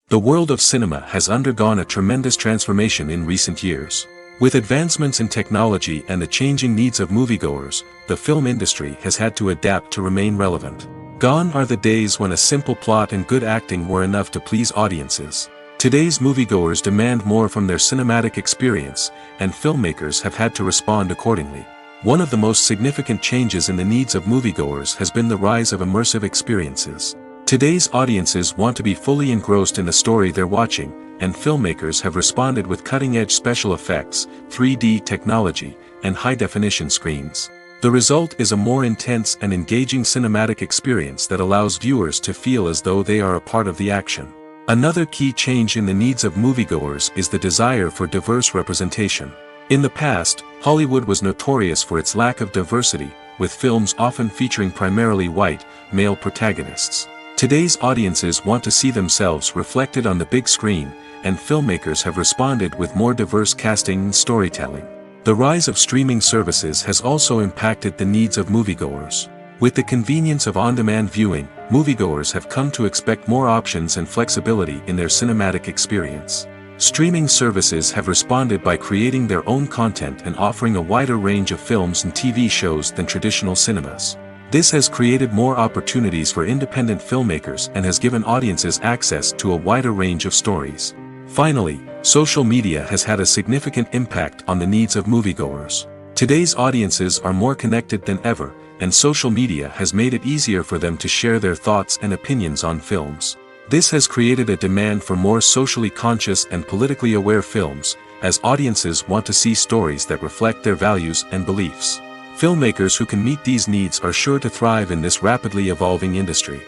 The world of cinema has undergone a tremendous transformation in recent years. With advancements in technology and the changing needs of moviegoers, the film industry has had to adapt to remain relevant. Gone are the days when a simple plot and good acting were enough to please audiences. Today's moviegoers demand more from their cinematic experience, and filmmakers have had to respond accordingly. One of the most significant changes in the needs of moviegoers has been the rise of immersive experiences. Today's audiences want to be fully engrossed in the story they're watching, and filmmakers have responded with cutting-edge special effects, 3D technology, and high-definition screens. The result is a more intense and engaging cinematic experience that allows viewers to feel as though they are a part of the action. Another key change in the needs of moviegoers is the desire for diverse representation. In the past, Hollywood was notorious for its lack of diversity, with films often featuring primarily white, male protagonists. Today's audiences want to see themselves reflected on the big screen, and filmmakers have responded with more diverse casting and storytelling. The rise of streaming services has also impacted the needs of moviegoers. With the convenience of on-demand viewing, moviegoers have come to expect more options and flexibility in their cinematic experience. Streaming services have responded by creating their own content and offering a wider range of films and TV shows than traditional cinemas. This has created more opportunities for independent filmmakers and has given audiences access to a wider range of stories. Finally, social media has had a significant impact on the needs of moviegoers. Today's audiences are more connected than ever, and social media has made it easier for them to share their thoughts and opinions on films. This has created a demand for more socially conscious and politically aware films, as audiences want to see stories that reflect their values and beliefs. Filmmakers who can meet these needs are sure to thrive in this rapidly evolving industry.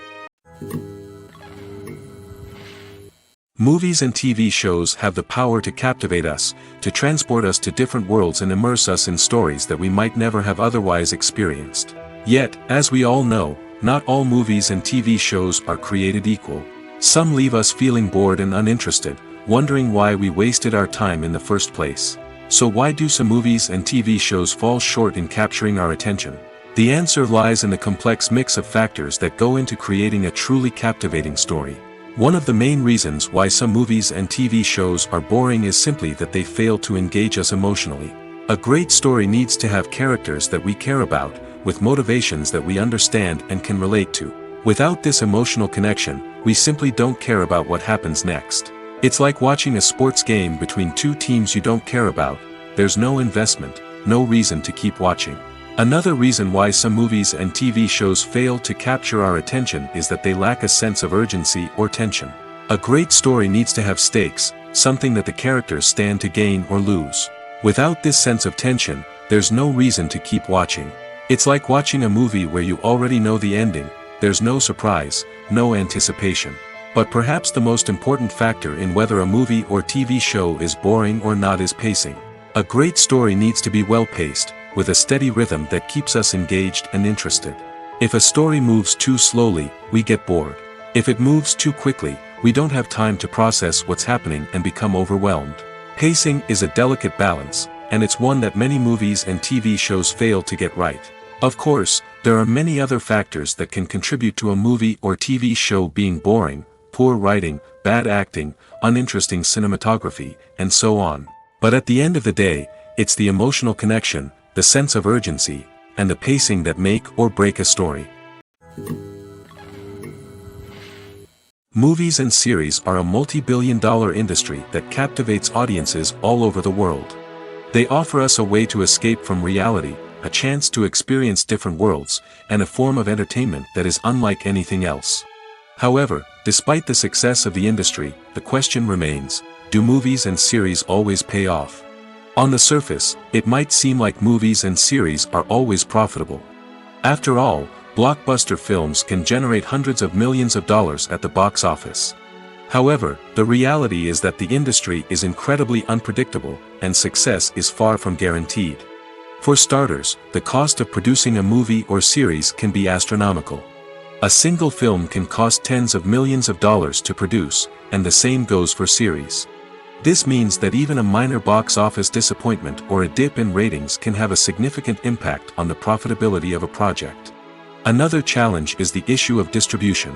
Movies and TV shows have the power to captivate us, to transport us to different worlds and immerse us in stories that we might never have otherwise experienced. Yet, as we all know, not all movies and TV shows are created equal. Some leave us feeling bored and uninterested, wondering why we wasted our time in the first place. So why do some movies and TV shows fall short in capturing our attention? The answer lies in the complex mix of factors that go into creating a truly captivating story. One of the main reasons why some movies and TV shows are boring is simply that they fail to engage us emotionally. A great story needs to have characters that we care about, with motivations that we understand and can relate to. Without this emotional connection, we simply don't care about what happens next. It's like watching a sports game between two teams you don't care about. There's no investment, no reason to keep watching. Another reason why some movies and TV shows fail to capture our attention is that they lack a sense of urgency or tension. A great story needs to have stakes, something that the characters stand to gain or lose. Without this sense of tension, there's no reason to keep watching. It's like watching a movie where you already know the ending. There's no surprise, no anticipation. But perhaps the most important factor in whether a movie or TV show is boring or not is pacing. A great story needs to be well-paced, with a steady rhythm that keeps us engaged and interested. If a story moves too slowly, we get bored. If it moves too quickly, we don't have time to process what's happening and become overwhelmed. Pacing is a delicate balance, and it's one that many movies and TV shows fail to get right. Of course, there are many other factors that can contribute to a movie or TV show being boring: poor writing, bad acting, uninteresting cinematography, and so on. But at the end of the day, it's the emotional connection, the sense of urgency, and the pacing that make or break a story. Movies and series are a multi-billion-dollar industry that captivates audiences all over the world. They offer us a way to escape from reality, a chance to experience different worlds, and a form of entertainment that is unlike anything else. However, despite the success of the industry, the question remains: do movies and series always pay off? On the surface, it might seem like movies and series are always profitable. After all, blockbuster films can generate hundreds of millions of dollars at the box office. However, the reality is that the industry is incredibly unpredictable, and success is far from guaranteed. For starters, the cost of producing a movie or series can be astronomical. A single film can cost tens of millions of dollars to produce, and the same goes for series. This means that even a minor box office disappointment or a dip in ratings can have a significant impact on the profitability of a project. Another challenge is the issue of distribution.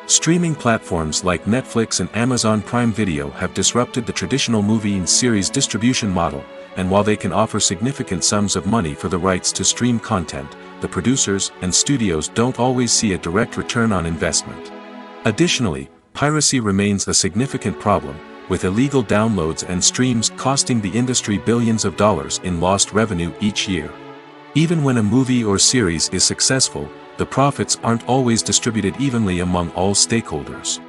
Streaming platforms like Netflix and Amazon Prime Video have disrupted the traditional movie and series distribution model, and while they can offer significant sums of money for the rights to stream content, the producers and studios don't always see a direct return on investment. Additionally, piracy remains a significant problem, with illegal downloads and streams costing the industry billions of dollars in lost revenue each year. Even when a movie or series is successful, the profits aren't always distributed evenly among all stakeholders.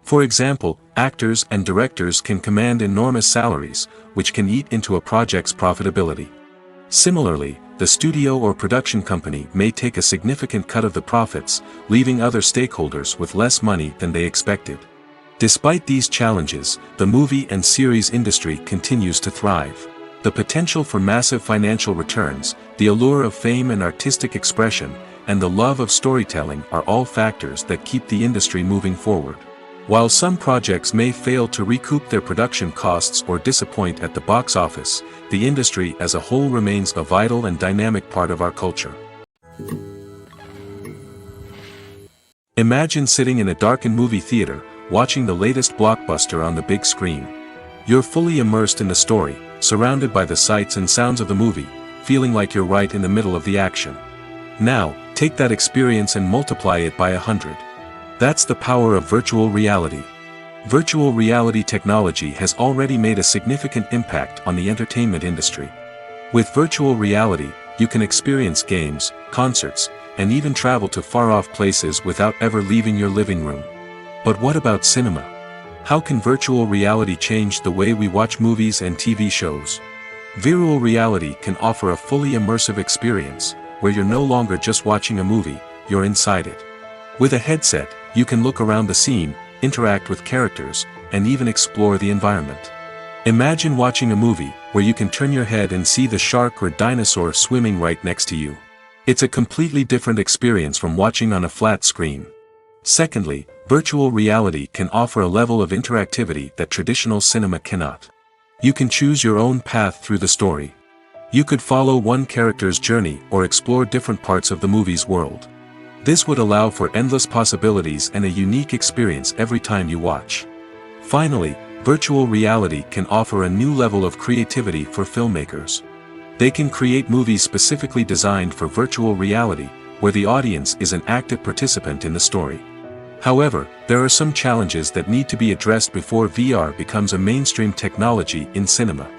For example, actors and directors can command enormous salaries, which can eat into a project's profitability. Similarly, the studio or production company may take a significant cut of the profits, leaving other stakeholders with less money than they expected. Despite these challenges, the movie and series industry continues to thrive. The potential for massive financial returns, the allure of fame and artistic expression, and the love of storytelling are all factors that keep the industry moving forward. While some projects may fail to recoup their production costs or disappoint at the box office, the industry as a whole remains a vital and dynamic part of our culture. Imagine sitting in a darkened movie theater, watching the latest blockbuster on the big screen. You're fully immersed in the story, surrounded by the sights and sounds of the movie, feeling like you're right in the middle of the action. Now, take that experience and multiply it by 100. That's the power of virtual reality. Virtual reality technology has already made a significant impact on the entertainment industry. With virtual reality, you can experience games, concerts, and even travel to far-off places without ever leaving your living room. But what about cinema? How can virtual reality change the way we watch movies and TV shows? Virtual reality can offer a fully immersive experience, where you're no longer just watching a movie, you're inside it. With a headset, you can look around the scene, interact with characters, and even explore the environment. Imagine watching a movie, where you can turn your head and see the shark or dinosaur swimming right next to you. It's a completely different experience from watching on a flat screen. Secondly, virtual reality can offer a level of interactivity that traditional cinema cannot. You can choose your own path through the story. You could follow one character's journey or explore different parts of the movie's world. This would allow for endless possibilities and a unique experience every time you watch. Finally, virtual reality can offer a new level of creativity for filmmakers. They can create movies specifically designed for virtual reality, where the audience is an active participant in the story. However, there are some challenges that need to be addressed before VR becomes a mainstream technology in cinema.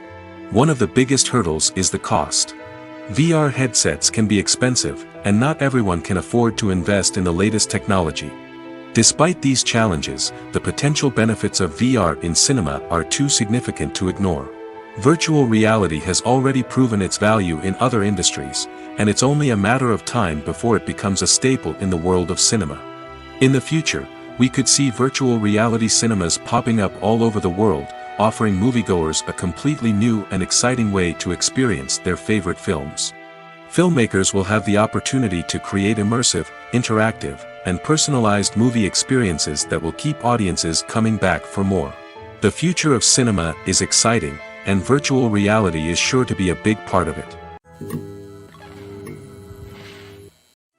One of the biggest hurdles is the cost. VR headsets can be expensive, and not everyone can afford to invest in the latest technology. Despite these challenges, the potential benefits of VR in cinema are too significant to ignore. Virtual reality has already proven its value in other industries, and it's only a matter of time before it becomes a staple in the world of cinema. In the future, we could see virtual reality cinemas popping up all over the world, offering moviegoers a completely new and exciting way to experience their favorite films. Filmmakers will have the opportunity to create immersive, interactive, and personalized movie experiences that will keep audiences coming back for more. The future of cinema is exciting, and virtual reality is sure to be a big part of it.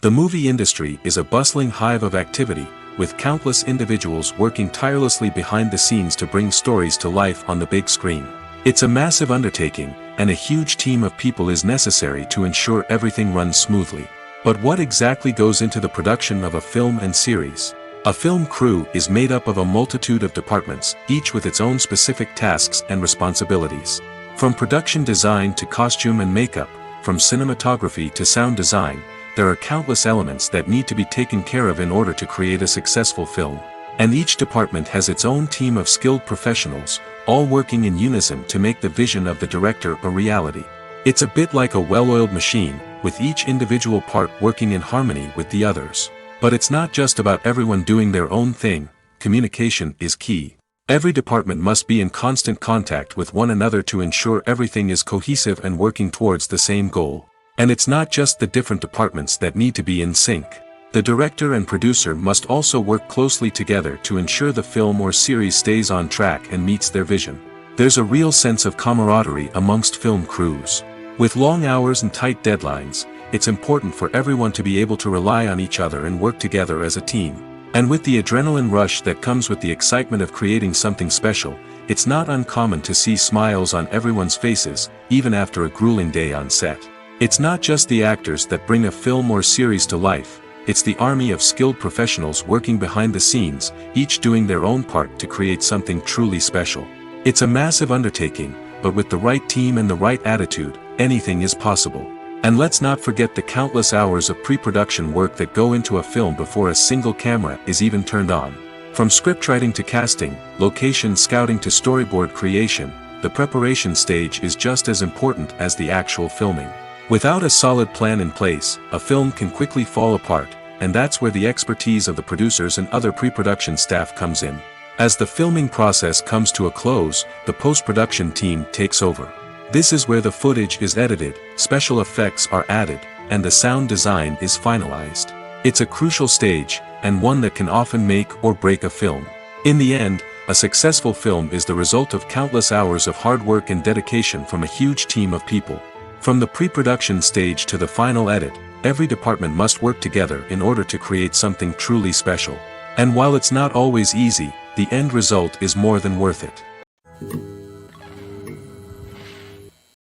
The movie industry is a bustling hive of activity, with countless individuals working tirelessly behind the scenes to bring stories to life on the big screen. It's a massive undertaking, and a huge team of people is necessary to ensure everything runs smoothly. But what exactly goes into the production of a film and series? A film crew is made up of a multitude of departments, each with its own specific tasks and responsibilities. From production design to costume and makeup, from cinematography to sound design, there are countless elements that need to be taken care of in order to create a successful film. And each department has its own team of skilled professionals, all working in unison to make the vision of the director a reality. It's a bit like a well-oiled machine, with each individual part working in harmony with the others. But it's not just about everyone doing their own thing. Communication is key. Every department must be in constant contact with one another to ensure everything is cohesive and working towards the same goal. And it's not just the different departments that need to be in sync. The director and producer must also work closely together to ensure the film or series stays on track and meets their vision. There's a real sense of camaraderie amongst film crews. With long hours and tight deadlines, it's important for everyone to be able to rely on each other and work together as a team. And with the adrenaline rush that comes with the excitement of creating something special, it's not uncommon to see smiles on everyone's faces, even after a grueling day on set. It's not just the actors that bring a film or series to life, it's the army of skilled professionals working behind the scenes, each doing their own part to create something truly special. It's a massive undertaking, but with the right team and the right attitude, anything is possible. And let's not forget the countless hours of pre-production work that go into a film before a single camera is even turned on. From scriptwriting to casting, location scouting to storyboard creation, the preparation stage is just as important as the actual filming. Without a solid plan in place, a film can quickly fall apart, and that's where the expertise of the producers and other pre-production staff comes in. As the filming process comes to a close, the post-production team takes over. This is where the footage is edited, special effects are added, and the sound design is finalized. It's a crucial stage, and one that can often make or break a film. In the end, a successful film is the result of countless hours of hard work and dedication from a huge team of people. From the pre-production stage to the final edit, every department must work together in order to create something truly special. And while it's not always easy, the end result is more than worth it.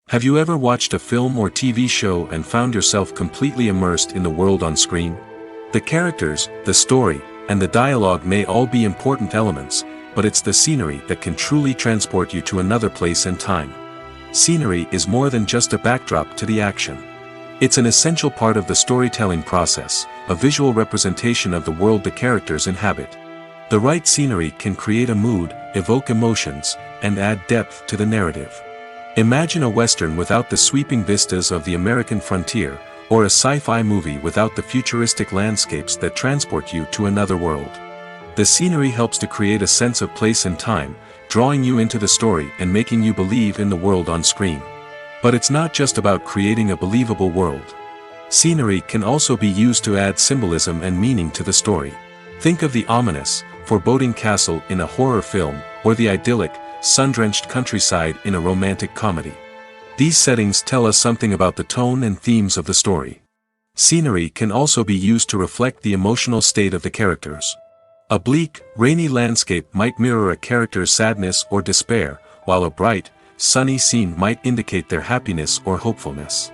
Have you ever watched a film or TV show and found yourself completely immersed in the world on screen? The characters, the story, and the dialogue may all be important elements, but it's the scenery that can truly transport you to another place and time. Scenery is more than just a backdrop to the action. It's an essential part of the storytelling process, a visual representation of the world the characters inhabit. The right scenery can create a mood, evoke emotions, and add depth to the narrative. Imagine a Western without the sweeping vistas of the American frontier, or a sci-fi movie without the futuristic landscapes that transport you to another world. The scenery helps to create a sense of place and time, drawing you into the story and making you believe in the world on screen. But it's not just about creating a believable world. Scenery can also be used to add symbolism and meaning to the story. Think of the ominous, foreboding castle in a horror film, or the idyllic, sun-drenched countryside in a romantic comedy. These settings tell us something about the tone and themes of the story. Scenery can also be used to reflect the emotional state of the characters. A bleak, rainy landscape might mirror a character's sadness or despair, while a bright, sunny scene might indicate their happiness or hopefulness.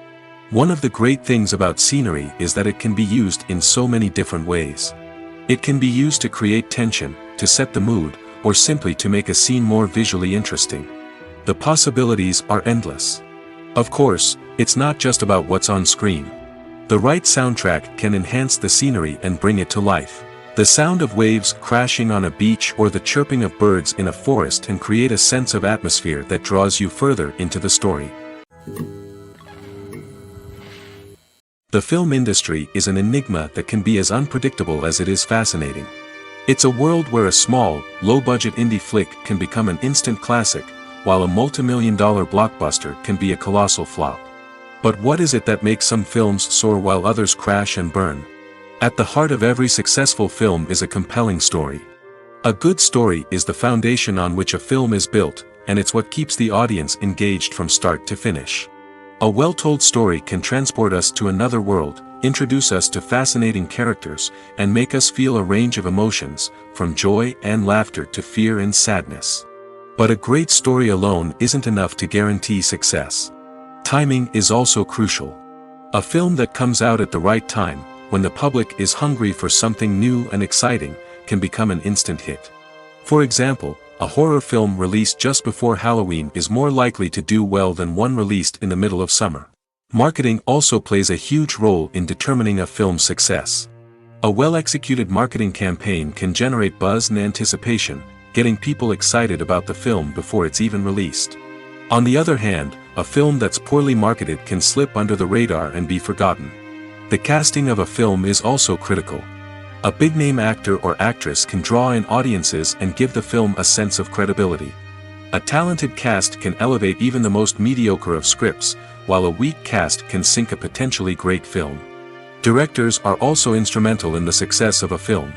One of the great things about scenery is that it can be used in so many different ways. It can be used to create tension, to set the mood, or simply to make a scene more visually interesting. The possibilities are endless. Of course, it's not just about what's on screen. The right soundtrack can enhance the scenery and bring it to life. The sound of waves crashing on a beach or the chirping of birds in a forest can create a sense of atmosphere that draws you further into the story. The film industry is an enigma that can be as unpredictable as it is fascinating. It's a world where a small, low-budget indie flick can become an instant classic, while a multi-million-dollar blockbuster can be a colossal flop. But what is it that makes some films soar while others crash and burn? At the heart of every successful film is a compelling story. A good story is the foundation on which a film is built, and it's what keeps the audience engaged from start to finish. A well-told story can transport us to another world, introduce us to fascinating characters, and make us feel a range of emotions, from joy and laughter to fear and sadness. But a great story alone isn't enough to guarantee success. Timing is also crucial. A film that comes out at the right time, when the public is hungry for something new and exciting, can become an instant hit. For example, a horror film released just before Halloween is more likely to do well than one released in the middle of summer. Marketing also plays a huge role in determining a film's success. A well-executed marketing campaign can generate buzz and anticipation, getting people excited about the film before it's even released. On the other hand, a film that's poorly marketed can slip under the radar and be forgotten. The casting of a film is also critical. A big-name actor or actress can draw in audiences and give the film a sense of credibility. A talented cast can elevate even the most mediocre of scripts, while a weak cast can sink a potentially great film. Directors are also instrumental in the success of a film.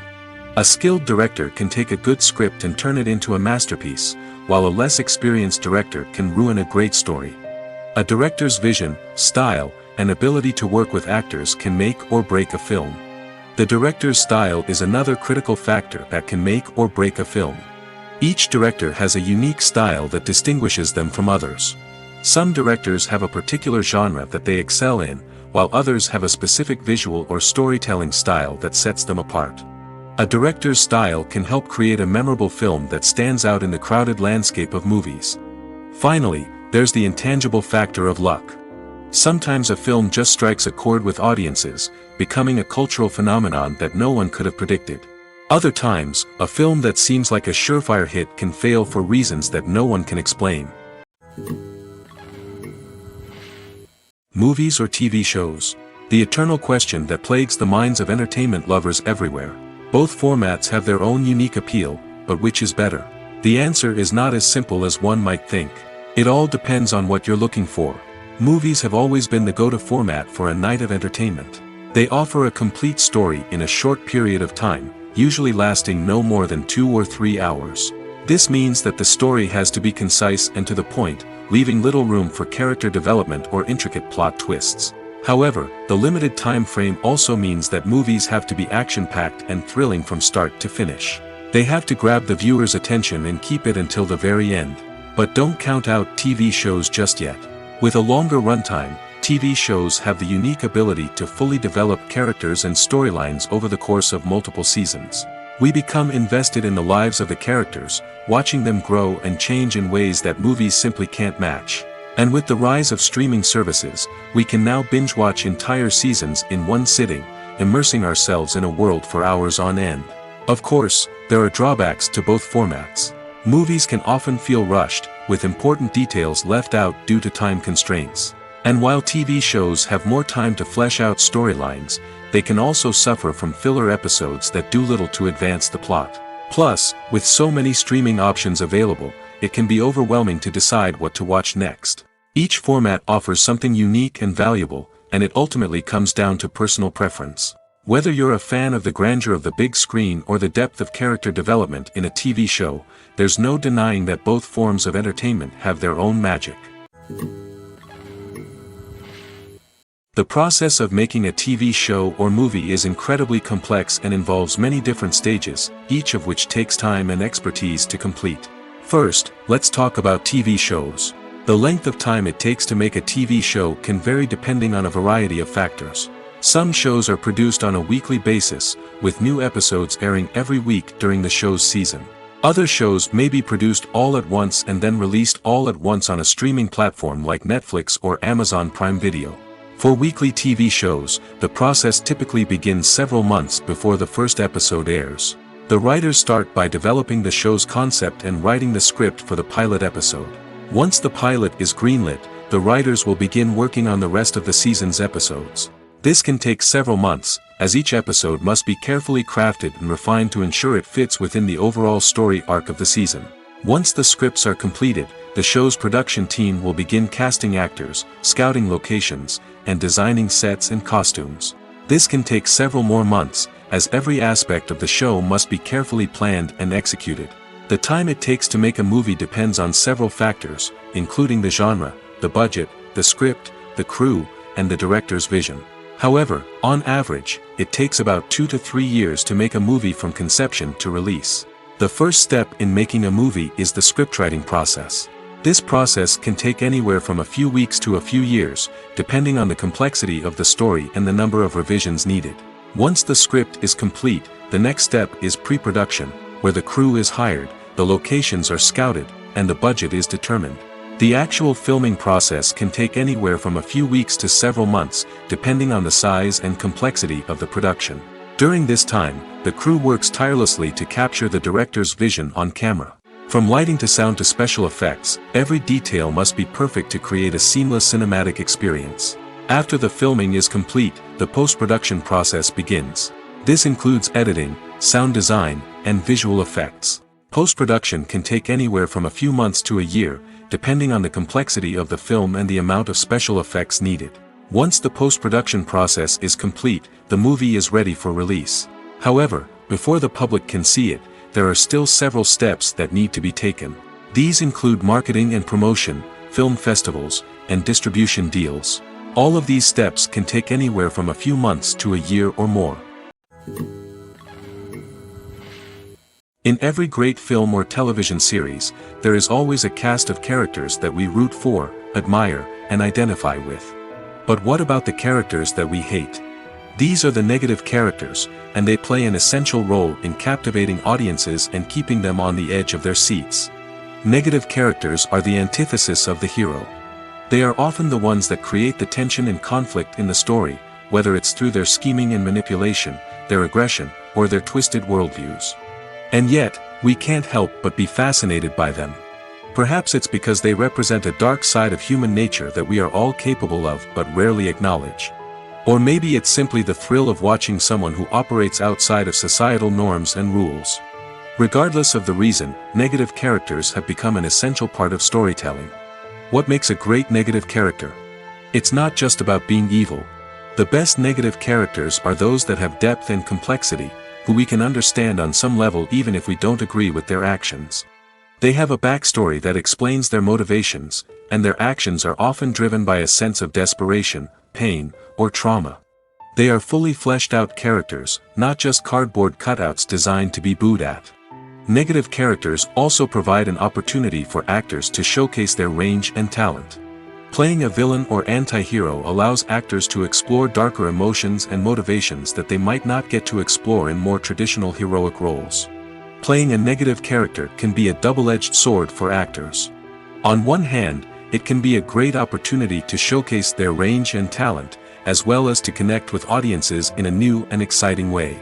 A skilled director can take a good script and turn it into a masterpiece, while a less experienced director can ruin a great story. A director's vision, style, and ability to work with actors can make or break a film. The director's style is another critical factor that can make or break a film. Each director has a unique style that distinguishes them from others. Some directors have a particular genre that they excel in, while others have a specific visual or storytelling style that sets them apart. A director's style can help create a memorable film that stands out in the crowded landscape of movies. Finally, there's the intangible factor of luck. Sometimes a film just strikes a chord with audiences, becoming a cultural phenomenon that no one could have predicted. Other times, a film that seems like a surefire hit can fail for reasons that no one can explain. Movies or TV shows? The eternal question that plagues the minds of entertainment lovers everywhere. Both formats have their own unique appeal, but which is better? The answer is not as simple as one might think. It all depends on what you're looking for. Movies have always been the go-to format for a night of entertainment. They offer a complete story in a short period of time, usually lasting no more than 2 or 3 hours. This means that the story has to be concise and to the point, leaving little room for character development or intricate plot twists. However, the limited time frame also means that movies have to be action-packed and thrilling from start to finish. They have to grab the viewer's attention and keep it until the very end. But don't count out TV shows just yet. With a longer runtime, TV shows have the unique ability to fully develop characters and storylines over the course of multiple seasons. We become invested in the lives of the characters, watching them grow and change in ways that movies simply can't match. And with the rise of streaming services, we can now binge-watch entire seasons in one sitting, immersing ourselves in a world for hours on end. Of course, there are drawbacks to both formats. Movies can often feel rushed, with important details left out due to time constraints. And while TV shows have more time to flesh out storylines, they can also suffer from filler episodes that do little to advance the plot. Plus, with so many streaming options available, it can be overwhelming to decide what to watch next. Each format offers something unique and valuable, and it ultimately comes down to personal preference. Whether you're a fan of the grandeur of the big screen or the depth of character development in a TV show, there's no denying that both forms of entertainment have their own magic. The process of making a TV show or movie is incredibly complex and involves many different stages, each of which takes time and expertise to complete. First, let's talk about TV shows. The length of time it takes to make a TV show can vary depending on a variety of factors. Some shows are produced on a weekly basis, with new episodes airing every week during the show's season. Other shows may be produced all at once and then released all at once on a streaming platform like Netflix or Amazon Prime Video. For weekly TV shows, the process typically begins several months before the first episode airs. The writers start by developing the show's concept and writing the script for the pilot episode. Once the pilot is greenlit, the writers will begin working on the rest of the season's episodes. This can take several months, as each episode must be carefully crafted and refined to ensure it fits within the overall story arc of the season. Once the scripts are completed, the show's production team will begin casting actors, scouting locations, and designing sets and costumes. This can take several more months, as every aspect of the show must be carefully planned and executed. The time it takes to make a movie depends on several factors, including the genre, the budget, the script, the crew, and the director's vision. However, on average, it takes about 2 to 3 years to make a movie from conception to release. The first step in making a movie is the scriptwriting process. This process can take anywhere from a few weeks to a few years, depending on the complexity of the story and the number of revisions needed. Once the script is complete, the next step is pre-production, where the crew is hired, the locations are scouted, and the budget is determined. The actual filming process can take anywhere from a few weeks to several months, depending on the size and complexity of the production. During this time, the crew works tirelessly to capture the director's vision on camera. From lighting to sound to special effects, every detail must be perfect to create a seamless cinematic experience. After the filming is complete, the post-production process begins. This includes editing, sound design, and visual effects. Post-production can take anywhere from a few months to a year, depending on the complexity of the film and the amount of special effects needed. Once the post-production process is complete, the movie is ready for release. However, before the public can see it, there are still several steps that need to be taken. These include marketing and promotion, film festivals, and distribution deals. All of these steps can take anywhere from a few months to a year or more. In every great film or television series, there is always a cast of characters that we root for, admire, and identify with. But what about the characters that we hate? These are the negative characters, and they play an essential role in captivating audiences and keeping them on the edge of their seats. Negative characters are the antithesis of the hero. They are often the ones that create the tension and conflict in the story, whether it's through their scheming and manipulation, their aggression, or their twisted worldviews. And yet, we can't help but be fascinated by them. Perhaps it's because they represent a dark side of human nature that we are all capable of but rarely acknowledge. Or maybe it's simply the thrill of watching someone who operates outside of societal norms and rules. Regardless of the reason, negative characters have become an essential part of storytelling. What makes a great negative character? It's not just about being evil. The best negative characters are those that have depth and complexity, who we can understand on some level even if we don't agree with their actions. They have a backstory that explains their motivations, and their actions are often driven by a sense of desperation, pain, or trauma. They are fully fleshed out characters, not just cardboard cutouts designed to be booed at. Negative characters also provide an opportunity for actors to showcase their range and talent. Playing a villain or anti-hero allows actors to explore darker emotions and motivations that they might not get to explore in more traditional heroic roles. Playing a negative character can be a double-edged sword for actors. On one hand, it can be a great opportunity to showcase their range and talent, as well as to connect with audiences in a new and exciting way.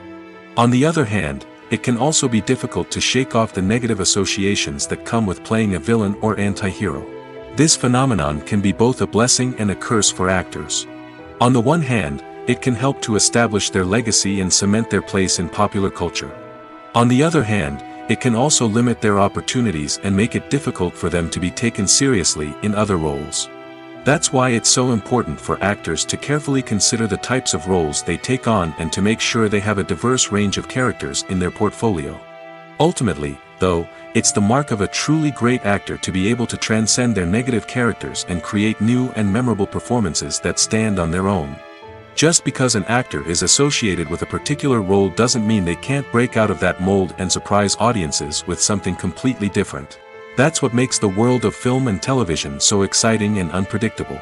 On the other hand, it can also be difficult to shake off the negative associations that come with playing a villain or anti-hero. This phenomenon can be both a blessing and a curse for actors. On the one hand, it can help to establish their legacy and cement their place in popular culture. On the other hand, it can also limit their opportunities and make it difficult for them to be taken seriously in other roles. That's why it's so important for actors to carefully consider the types of roles they take on and to make sure they have a diverse range of characters in their portfolio. Ultimately, though, it's the mark of a truly great actor to be able to transcend their negative characters and create new and memorable performances that stand on their own. Just because an actor is associated with a particular role doesn't mean they can't break out of that mold and surprise audiences with something completely different. That's what makes the world of film and television so exciting and unpredictable.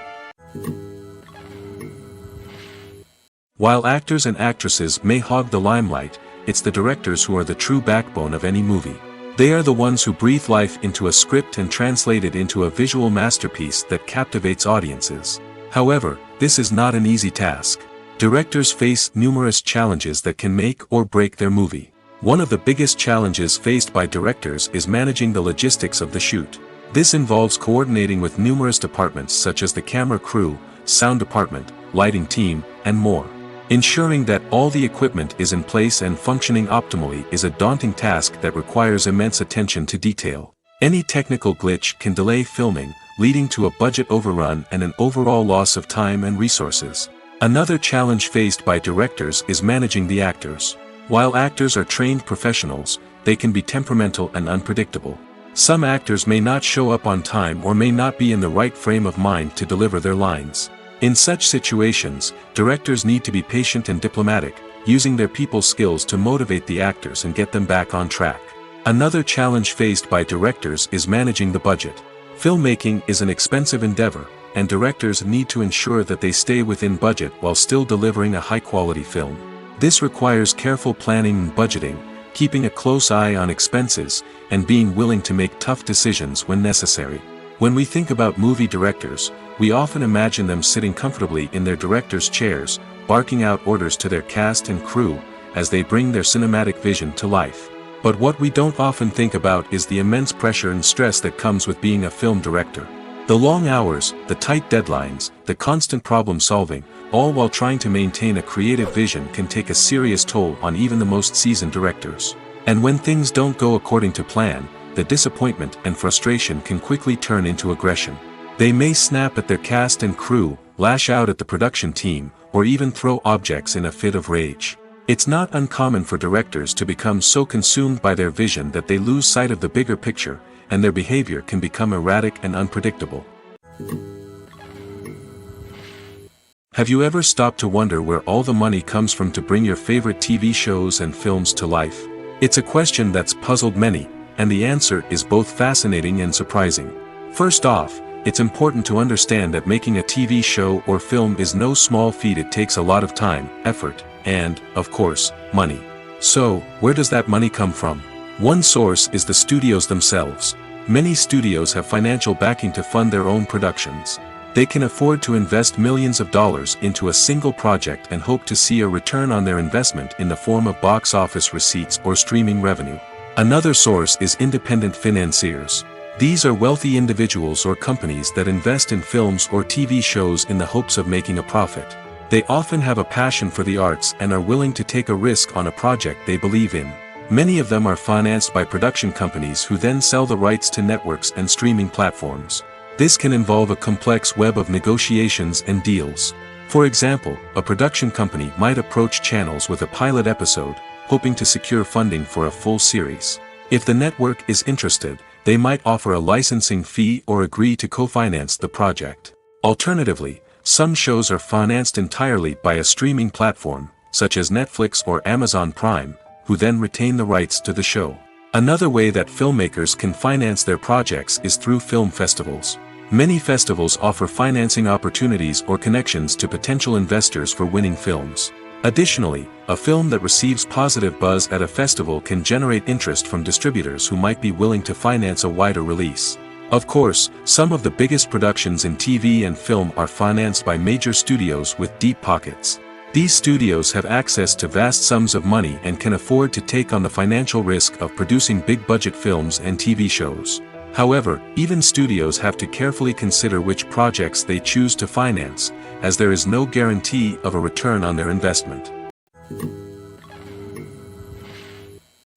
While actors and actresses may hog the limelight, it's the directors who are the true backbone of any movie. They are the ones who breathe life into a script and translate it into a visual masterpiece that captivates audiences. However, this is not an easy task. Directors face numerous challenges that can make or break their movie. One of the biggest challenges faced by directors is managing the logistics of the shoot. This involves coordinating with numerous departments such as the camera crew, sound department, lighting team, and more. Ensuring that all the equipment is in place and functioning optimally is a daunting task that requires immense attention to detail. Any technical glitch can delay filming, leading to a budget overrun and an overall loss of time and resources. Another challenge faced by directors is managing the actors. While actors are trained professionals, they can be temperamental and unpredictable. Some actors may not show up on time or may not be in the right frame of mind to deliver their lines. In such situations, directors need to be patient and diplomatic, using their people skills to motivate the actors and get them back on track. Another challenge faced by directors is managing the budget. Filmmaking is an expensive endeavor, and directors need to ensure that they stay within budget while still delivering a high-quality film. This requires careful planning and budgeting, keeping a close eye on expenses, and being willing to make tough decisions when necessary. When we think about movie directors, we often imagine them sitting comfortably in their director's chairs, barking out orders to their cast and crew, as they bring their cinematic vision to life. But what we don't often think about is the immense pressure and stress that comes with being a film director. The long hours, the tight deadlines, the constant problem solving, all while trying to maintain a creative vision can take a serious toll on even the most seasoned directors. And when things don't go according to plan, the disappointment and frustration can quickly turn into aggression. They may snap at their cast and crew, lash out at the production team, or even throw objects in a fit of rage. It's not uncommon for directors to become so consumed by their vision that they lose sight of the bigger picture, and their behavior can become erratic and unpredictable. Have you ever stopped to wonder where all the money comes from to bring your favorite TV shows and films to life? It's a question that's puzzled many, and the answer is both fascinating and surprising. First off, it's important to understand that making a TV show or film is no small feat. It takes a lot of time, effort, and, of course, money. So, where does that money come from? One source is the studios themselves. Many studios have financial backing to fund their own productions. They can afford to invest millions of dollars into a single project and hope to see a return on their investment in the form of box office receipts or streaming revenue. Another source is independent financiers. These are wealthy individuals or companies that invest in films or TV shows in the hopes of making a profit. They often have a passion for the arts and are willing to take a risk on a project they believe in. Many of them are financed by production companies who then sell the rights to networks and streaming platforms. This can involve a complex web of negotiations and deals. For example, a production company might approach channels with a pilot episode, hoping to secure funding for a full series. If the network is interested, they might offer a licensing fee or agree to co-finance the project. Alternatively, some shows are financed entirely by a streaming platform, such as Netflix or Amazon Prime, who then retain the rights to the show. Another way that filmmakers can finance their projects is through film festivals. Many festivals offer financing opportunities or connections to potential investors for winning films. Additionally, a film that receives positive buzz at a festival can generate interest from distributors who might be willing to finance a wider release. Of course, some of the biggest productions in TV and film are financed by major studios with deep pockets. These studios have access to vast sums of money and can afford to take on the financial risk of producing big-budget films and TV shows. However, even studios have to carefully consider which projects they choose to finance, as there is no guarantee of a return on their investment.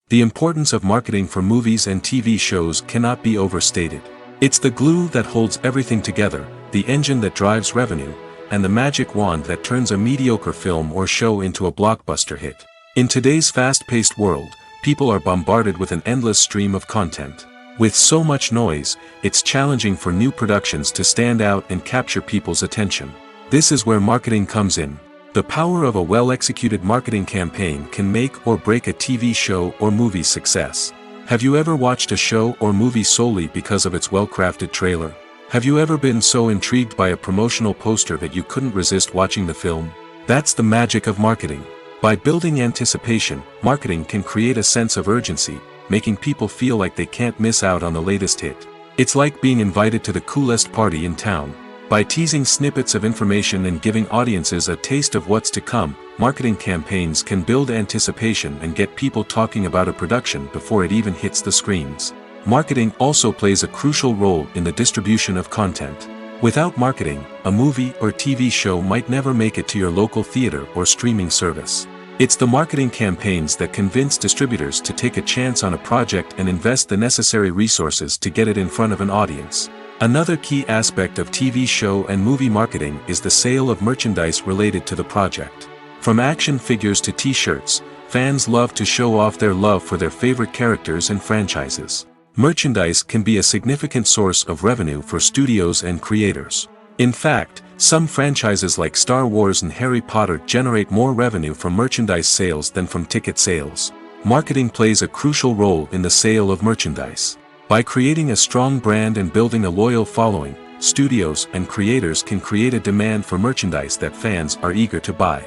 The importance of marketing for movies and TV shows cannot be overstated. It's the glue that holds everything together, the engine that drives revenue, and the magic wand that turns a mediocre film or show into a blockbuster hit. In today's fast-paced world, people are bombarded with an endless stream of content. With so much noise, it's challenging for new productions to stand out and capture people's attention. This is where marketing comes in. The power of a well-executed marketing campaign can make or break a TV show or movie's success. Have you ever watched a show or movie solely because of its well-crafted trailer? Have you ever been so intrigued by a promotional poster that you couldn't resist watching the film? That's the magic of marketing. By building anticipation, marketing can create a sense of urgency, making people feel like they can't miss out on the latest hit. It's like being invited to the coolest party in town. By teasing snippets of information and giving audiences a taste of what's to come, marketing campaigns can build anticipation and get people talking about a production before it even hits the screens. Marketing also plays a crucial role in the distribution of content. Without marketing, a movie or TV show might never make it to your local theater or streaming service. It's the marketing campaigns that convince distributors to take a chance on a project and invest the necessary resources to get it in front of an audience. Another key aspect of TV show and movie marketing is the sale of merchandise related to the project. From action figures to t-shirts, fans love to show off their love for their favorite characters and franchises. Merchandise can be a significant source of revenue for studios and creators. In fact, some franchises like Star Wars and Harry Potter generate more revenue from merchandise sales than from ticket sales. Marketing plays a crucial role in the sale of merchandise. By creating a strong brand and building a loyal following, studios and creators can create a demand for merchandise that fans are eager to buy.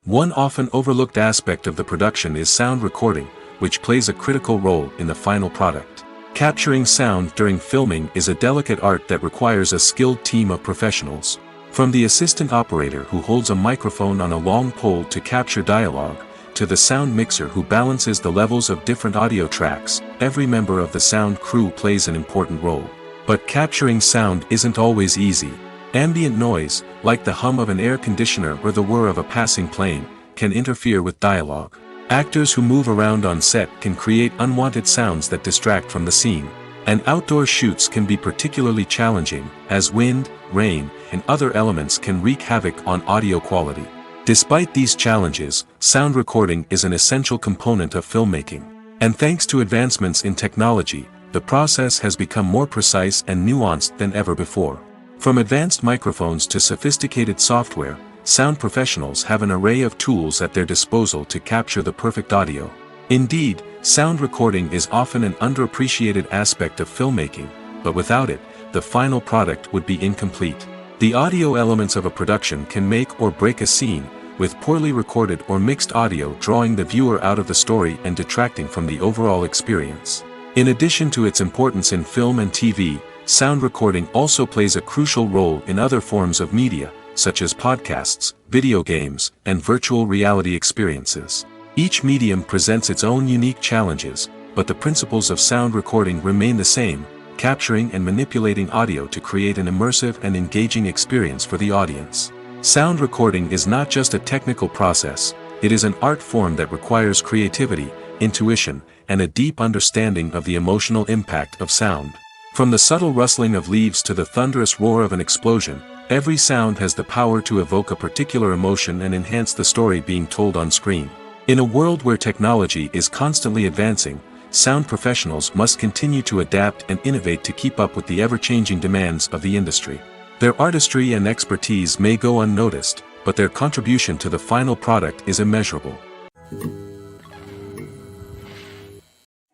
One often overlooked aspect of the production is sound recording, which plays a critical role in the final product. Capturing sound during filming is a delicate art that requires a skilled team of professionals. From the assistant operator who holds a microphone on a long pole to capture dialogue, to the sound mixer who balances the levels of different audio tracks, every member of the sound crew plays an important role. But capturing sound isn't always easy. Ambient noise, like the hum of an air conditioner or the whir of a passing plane, can interfere with dialogue. Actors who move around on set can create unwanted sounds that distract from the scene. And outdoor shoots can be particularly challenging, as wind, rain, and other elements can wreak havoc on audio quality. Despite these challenges, sound recording is an essential component of filmmaking. And thanks to advancements in technology, the process has become more precise and nuanced than ever before. From advanced microphones to sophisticated software, sound professionals have an array of tools at their disposal to capture the perfect audio. Indeed, sound recording is often an underappreciated aspect of filmmaking, but without it, the final product would be incomplete. The audio elements of a production can make or break a scene, with poorly recorded or mixed audio drawing the viewer out of the story and detracting from the overall experience. In addition to its importance in film and TV, sound recording also plays a crucial role in other forms of media, such as podcasts, video games, and virtual reality experiences. Each medium presents its own unique challenges, but the principles of sound recording remain the same, capturing and manipulating audio to create an immersive and engaging experience for the audience. Sound recording is not just a technical process, it is an art form that requires creativity, intuition, and a deep understanding of the emotional impact of sound. From the subtle rustling of leaves to the thunderous roar of an explosion, every sound has the power to evoke a particular emotion and enhance the story being told on screen. In a world where technology is constantly advancing, sound professionals must continue to adapt and innovate to keep up with the ever-changing demands of the industry. Their artistry and expertise may go unnoticed, but their contribution to the final product is immeasurable.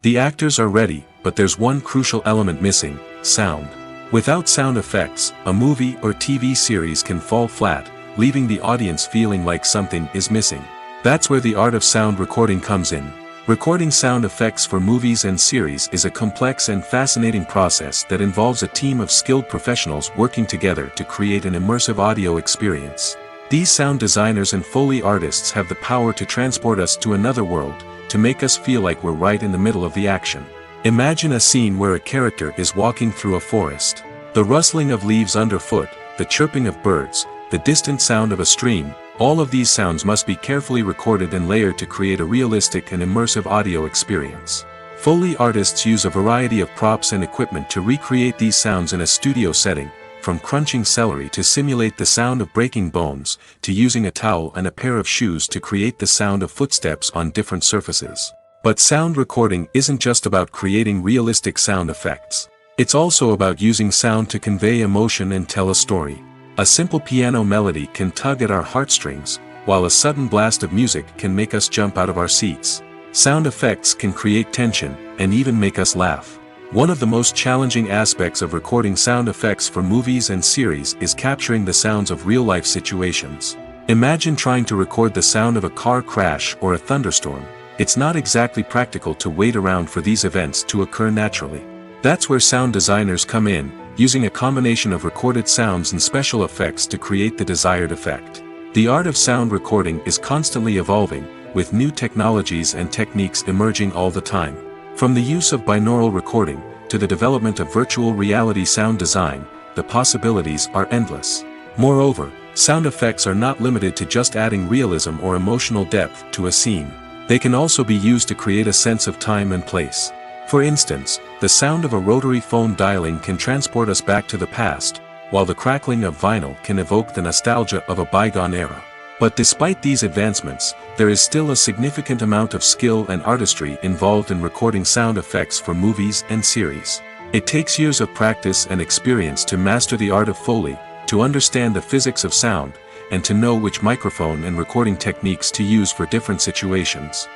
The actors are ready, but there's one crucial element missing: sound. Without sound effects, a movie or TV series can fall flat, leaving the audience feeling like something is missing. That's where the art of sound recording comes in. Recording sound effects for movies and series is a complex and fascinating process that involves a team of skilled professionals working together to create an immersive audio experience. These sound designers and Foley artists have the power to transport us to another world, to make us feel like we're right in the middle of the action. Imagine a scene where a character is walking through a forest. The rustling of leaves underfoot, the chirping of birds, the distant sound of a stream, all of these sounds must be carefully recorded and layered to create a realistic and immersive audio experience. Foley artists use a variety of props and equipment to recreate these sounds in a studio setting, from crunching celery to simulate the sound of breaking bones, to using a towel and a pair of shoes to create the sound of footsteps on different surfaces. But sound recording isn't just about creating realistic sound effects. It's also about using sound to convey emotion and tell a story. A simple piano melody can tug at our heartstrings, while a sudden blast of music can make us jump out of our seats. Sound effects can create tension, and even make us laugh. One of the most challenging aspects of recording sound effects for movies and series is capturing the sounds of real-life situations. Imagine trying to record the sound of a car crash or a thunderstorm. It's not exactly practical to wait around for these events to occur naturally. That's where sound designers come in, using a combination of recorded sounds and special effects to create the desired effect. The art of sound recording is constantly evolving, with new technologies and techniques emerging all the time. From the use of binaural recording, to the development of virtual reality sound design, the possibilities are endless. Moreover, sound effects are not limited to just adding realism or emotional depth to a scene. They can also be used to create a sense of time and place. For instance, the sound of a rotary phone dialing can transport us back to the past, while the crackling of vinyl can evoke the nostalgia of a bygone era. But despite these advancements, there is still a significant amount of skill and artistry involved in recording sound effects for movies and series. It takes years of practice and experience to master the art of Foley, to understand the physics of sound, and to know which microphone and recording techniques to use for different situations.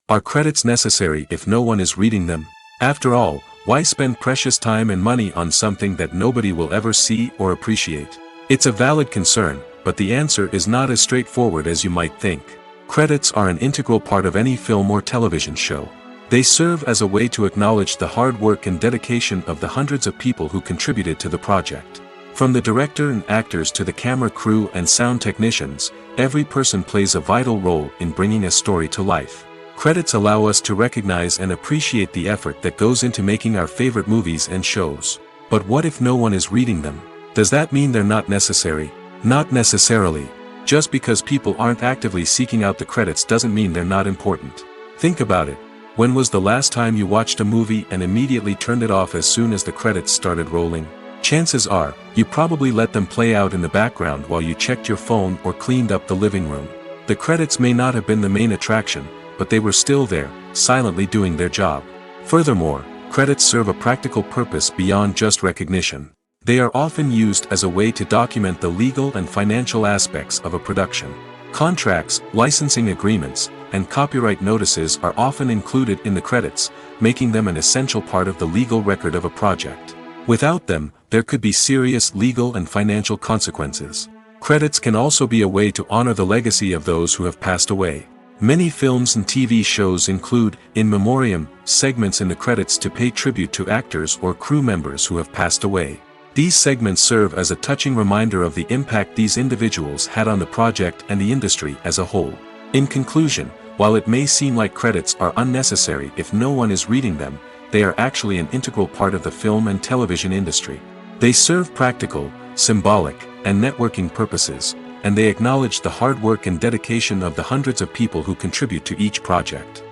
Are credits necessary if no one is reading them? After all, why spend precious time and money on something that nobody will ever see or appreciate? It's a valid concern, but the answer is not as straightforward as you might think. Credits are an integral part of any film or television show. They serve as a way to acknowledge the hard work and dedication of the hundreds of people who contributed to the project. From the director and actors to the camera crew and sound technicians, every person plays a vital role in bringing a story to life. Credits allow us to recognize and appreciate the effort that goes into making our favorite movies and shows. But what if no one is reading them? Does that mean they're not necessary? Not necessarily. Just because people aren't actively seeking out the credits doesn't mean they're not important. Think about it. When was the last time you watched a movie and immediately turned it off as soon as the credits started rolling? Chances are, you probably let them play out in the background while you checked your phone or cleaned up the living room. The The credits may not have been the main attraction, but they were still there, silently doing their job. Furthermore, credits serve a practical purpose beyond just recognition. They are often used as a way to document the legal and financial aspects of a production. Contracts, licensing agreements, and copyright notices are often included in the credits, making them an essential part of the legal record of a project. Without them, there could be serious legal and financial consequences. Credits can also be a way to honor the legacy of those who have passed away. Many films and TV shows include, in memoriam, segments in the credits to pay tribute to actors or crew members who have passed away. These segments serve as a touching reminder of the impact these individuals had on the project and the industry as a whole. In conclusion, while it may seem like credits are unnecessary if no one is reading them, they are actually an integral part of the film and television industry. They serve practical, symbolic, and networking purposes, and they acknowledge the hard work and dedication of the hundreds of people who contribute to each project.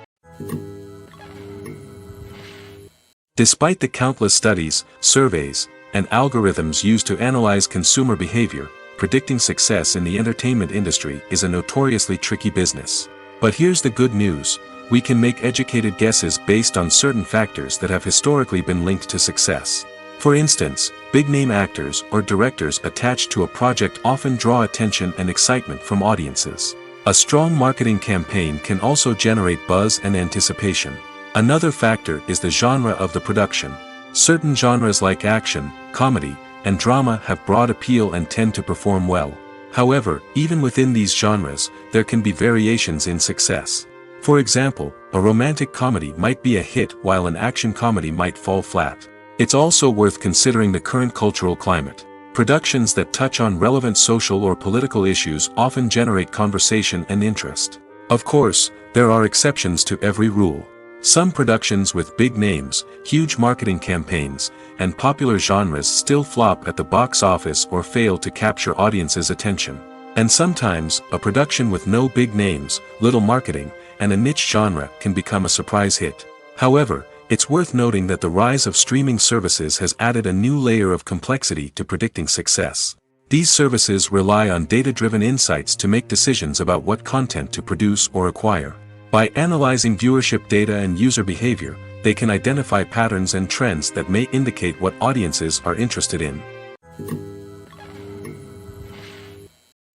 Despite the countless studies, surveys, and algorithms used to analyze consumer behavior, predicting success in the entertainment industry is a notoriously tricky business. But here's the good news: we can make educated guesses based on certain factors that have historically been linked to success. For instance, big-name actors or directors attached to a project often draw attention and excitement from audiences. A strong marketing campaign can also generate buzz and anticipation. Another factor is the genre of the production. Certain genres like action, comedy, and drama have broad appeal and tend to perform well. However, even within these genres, there can be variations in success. For example, a romantic comedy might be a hit while an action comedy might fall flat. It's also worth considering the current cultural climate. Productions that touch on relevant social or political issues often generate conversation and interest. Of course, there are exceptions to every rule. Some productions with big names, huge marketing campaigns, and popular genres still flop at the box office or fail to capture audiences' attention. And sometimes, a production with no big names, little marketing, and a niche genre can become a surprise hit. However, it's worth noting that the rise of streaming services has added a new layer of complexity to predicting success. These services rely on data-driven insights to make decisions about what content to produce or acquire. By analyzing viewership data and user behavior, they can identify patterns and trends that may indicate what audiences are interested in.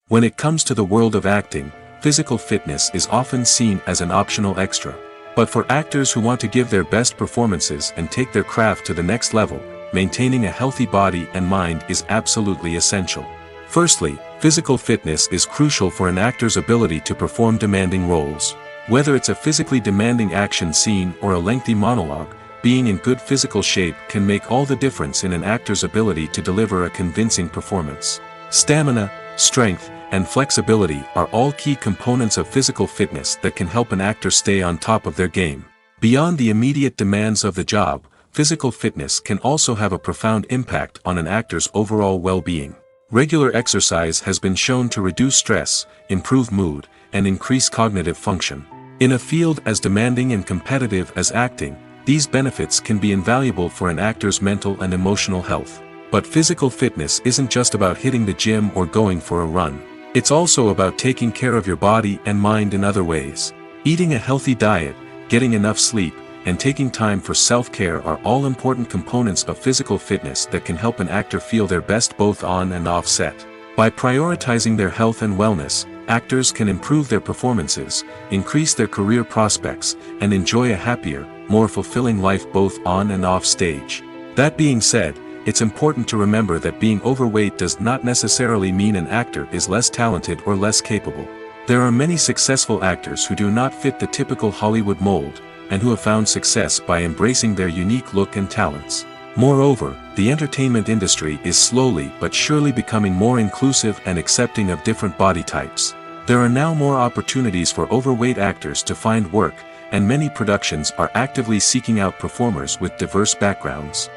When it comes to the world of acting, physical fitness is often seen as an optional extra. But for actors who want to give their best performances and take their craft to the next level, maintaining a healthy body and mind is absolutely essential. Firstly, physical fitness is crucial for an actor's ability to perform demanding roles. Whether it's a physically demanding action scene or a lengthy monologue, being in good physical shape can make all the difference in an actor's ability to deliver a convincing performance. Stamina, strength, and flexibility are all key components of physical fitness that can help an actor stay on top of their game. Beyond the immediate demands of the job, physical fitness can also have a profound impact on an actor's overall well-being. Regular exercise has been shown to reduce stress, improve mood, and increase cognitive function. In a field as demanding and competitive as acting, these benefits can be invaluable for an actor's mental and emotional health. But physical fitness isn't just about hitting the gym or going for a run. It's also about taking care of your body and mind in other ways. Eating a healthy diet, getting enough sleep, and taking time for self-care are all important components of physical fitness that can help an actor feel their best both on and off set. By prioritizing their health and wellness, actors can improve their performances, increase their career prospects, and enjoy a happier, more fulfilling life both on and off stage. That being said, it's important to remember that being overweight does not necessarily mean an actor is less talented or less capable. There are many successful actors who do not fit the typical Hollywood mold, and who have found success by embracing their unique look and talents. Moreover, the entertainment industry is slowly but surely becoming more inclusive and accepting of different body types. There are now more opportunities for overweight actors to find work, and many productions are actively seeking out performers with diverse backgrounds.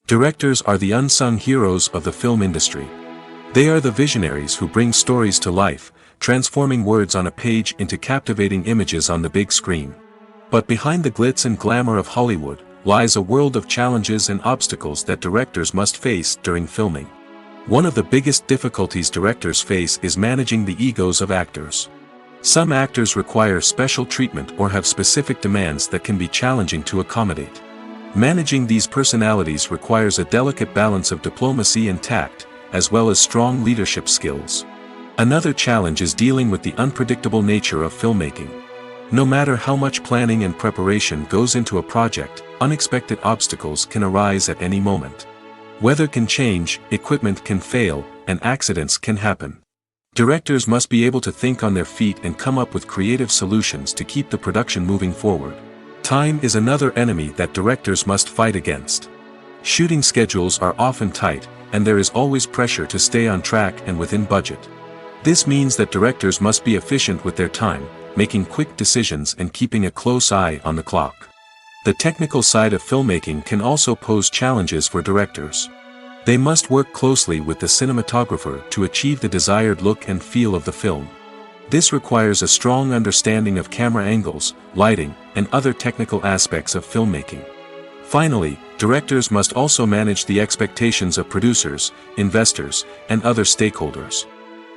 Directors are the unsung heroes of the film industry. They are the visionaries who bring stories to life, transforming words on a page into captivating images on the big screen. But behind the glitz and glamour of Hollywood lies a world of challenges and obstacles that directors must face during filming. One of the biggest difficulties directors face is managing the egos of actors. Some actors require special treatment or have specific demands that can be challenging to accommodate. Managing these personalities requires a delicate balance of diplomacy and tact, as well as strong leadership skills. Another challenge is dealing with the unpredictable nature of filmmaking. No matter how much planning and preparation goes into a project, unexpected obstacles can arise at any moment. Weather can change, equipment can fail, and accidents can happen. Directors must be able to think on their feet and come up with creative solutions to keep the production moving forward. Time is another enemy that directors must fight against. Shooting schedules are often tight, and there is always pressure to stay on track and within budget. This means that directors must be efficient with their time, making quick decisions and keeping a close eye on the clock. The technical side of filmmaking can also pose challenges for directors. They must work closely with the cinematographer to achieve the desired look and feel of the film. This requires a strong understanding of camera angles, lighting, and other technical aspects of filmmaking. Finally, directors must also manage the expectations of producers, investors, and other stakeholders.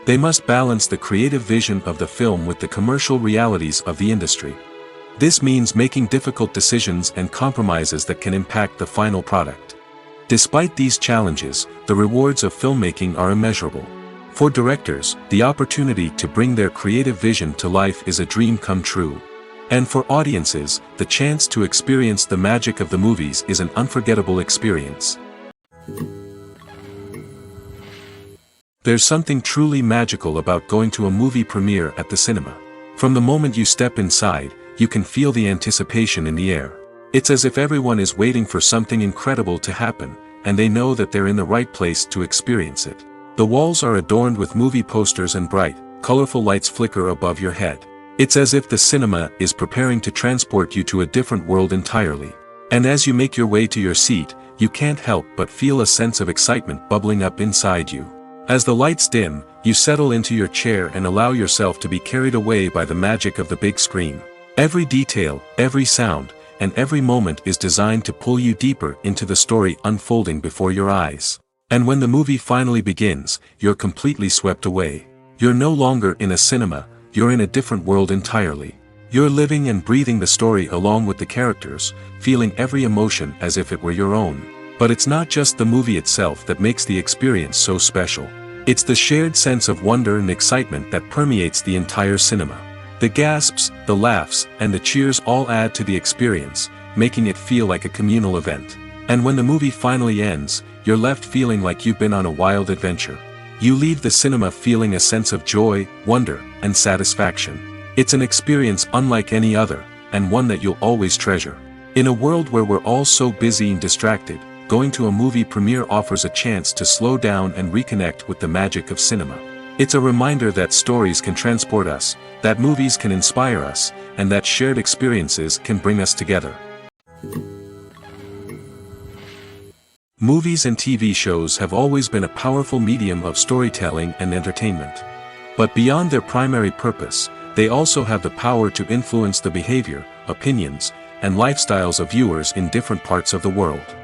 They must balance the creative vision of the film with the commercial realities of the industry. This means making difficult decisions and compromises that can impact the final product. Despite these challenges, the rewards of filmmaking are immeasurable. For directors, the opportunity to bring their creative vision to life is a dream come true. And for audiences, the chance to experience the magic of the movies is an unforgettable experience. There's something truly magical about going to a movie premiere at the cinema. From the moment you step inside, you can feel the anticipation in the air. It's as if everyone is waiting for something incredible to happen, and they know that they're in the right place to experience it. The walls are adorned with movie posters and bright, colorful lights flicker above your head. It's as if the cinema is preparing to transport you to a different world entirely. And as you make your way to your seat, you can't help but feel a sense of excitement bubbling up inside you. As the lights dim, you settle into your chair and allow yourself to be carried away by the magic of the big screen. Every detail, every sound, and every moment is designed to pull you deeper into the story unfolding before your eyes. And when the movie finally begins, you're completely swept away. You're no longer in a cinema, you're in a different world entirely. You're living and breathing the story along with the characters, feeling every emotion as if it were your own. But it's not just the movie itself that makes the experience so special. It's the shared sense of wonder and excitement that permeates the entire cinema. The gasps, the laughs, and the cheers all add to the experience, making it feel like a communal event. And when the movie finally ends, you're left feeling like you've been on a wild adventure. You leave the cinema feeling a sense of joy, wonder, and satisfaction. It's an experience unlike any other, and one that you'll always treasure. In a world where we're all so busy and distracted, going to a movie premiere offers a chance to slow down and reconnect with the magic of cinema. It's a reminder that stories can transport us, that movies can inspire us, and that shared experiences can bring us together. Movies and TV shows have always been a powerful medium of storytelling and entertainment. But beyond their primary purpose, they also have the power to influence the behavior, opinions, and lifestyles of viewers in different parts of the world.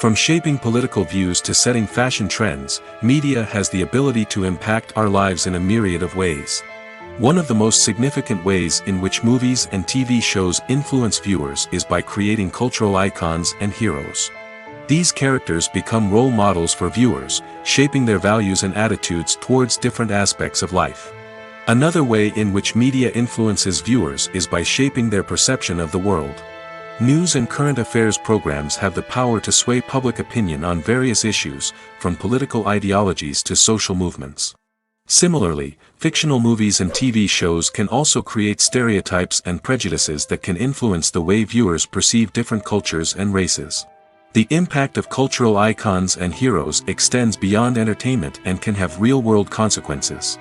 From shaping political views to setting fashion trends, media has the ability to impact our lives in a myriad of ways. One of the most significant ways in which movies and TV shows influence viewers is by creating cultural icons and heroes. These characters become role models for viewers, shaping their values and attitudes towards different aspects of life. Another way in which media influences viewers is by shaping their perception of the world. News and current affairs programs have the power to sway public opinion on various issues, from political ideologies to social movements. Similarly, fictional movies and TV shows can also create stereotypes and prejudices that can influence the way viewers perceive different cultures and races. The impact of cultural icons and heroes extends beyond entertainment and can have real-world consequences.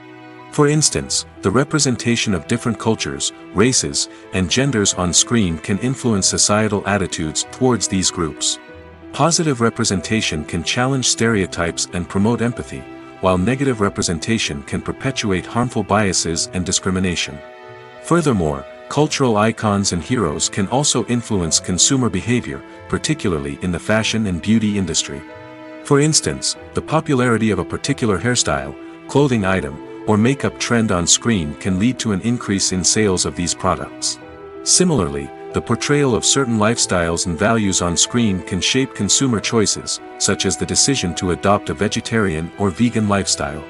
For instance, the representation of different cultures, races, and genders on screen can influence societal attitudes towards these groups. Positive representation can challenge stereotypes and promote empathy, while negative representation can perpetuate harmful biases and discrimination. Furthermore, cultural icons and heroes can also influence consumer behavior, particularly in the fashion and beauty industry. For instance, the popularity of a particular hairstyle, clothing item, or makeup trend on screen can lead to an increase in sales of these products. Similarly, the portrayal of certain lifestyles and values on screen can shape consumer choices, such as the decision to adopt a vegetarian or vegan lifestyle.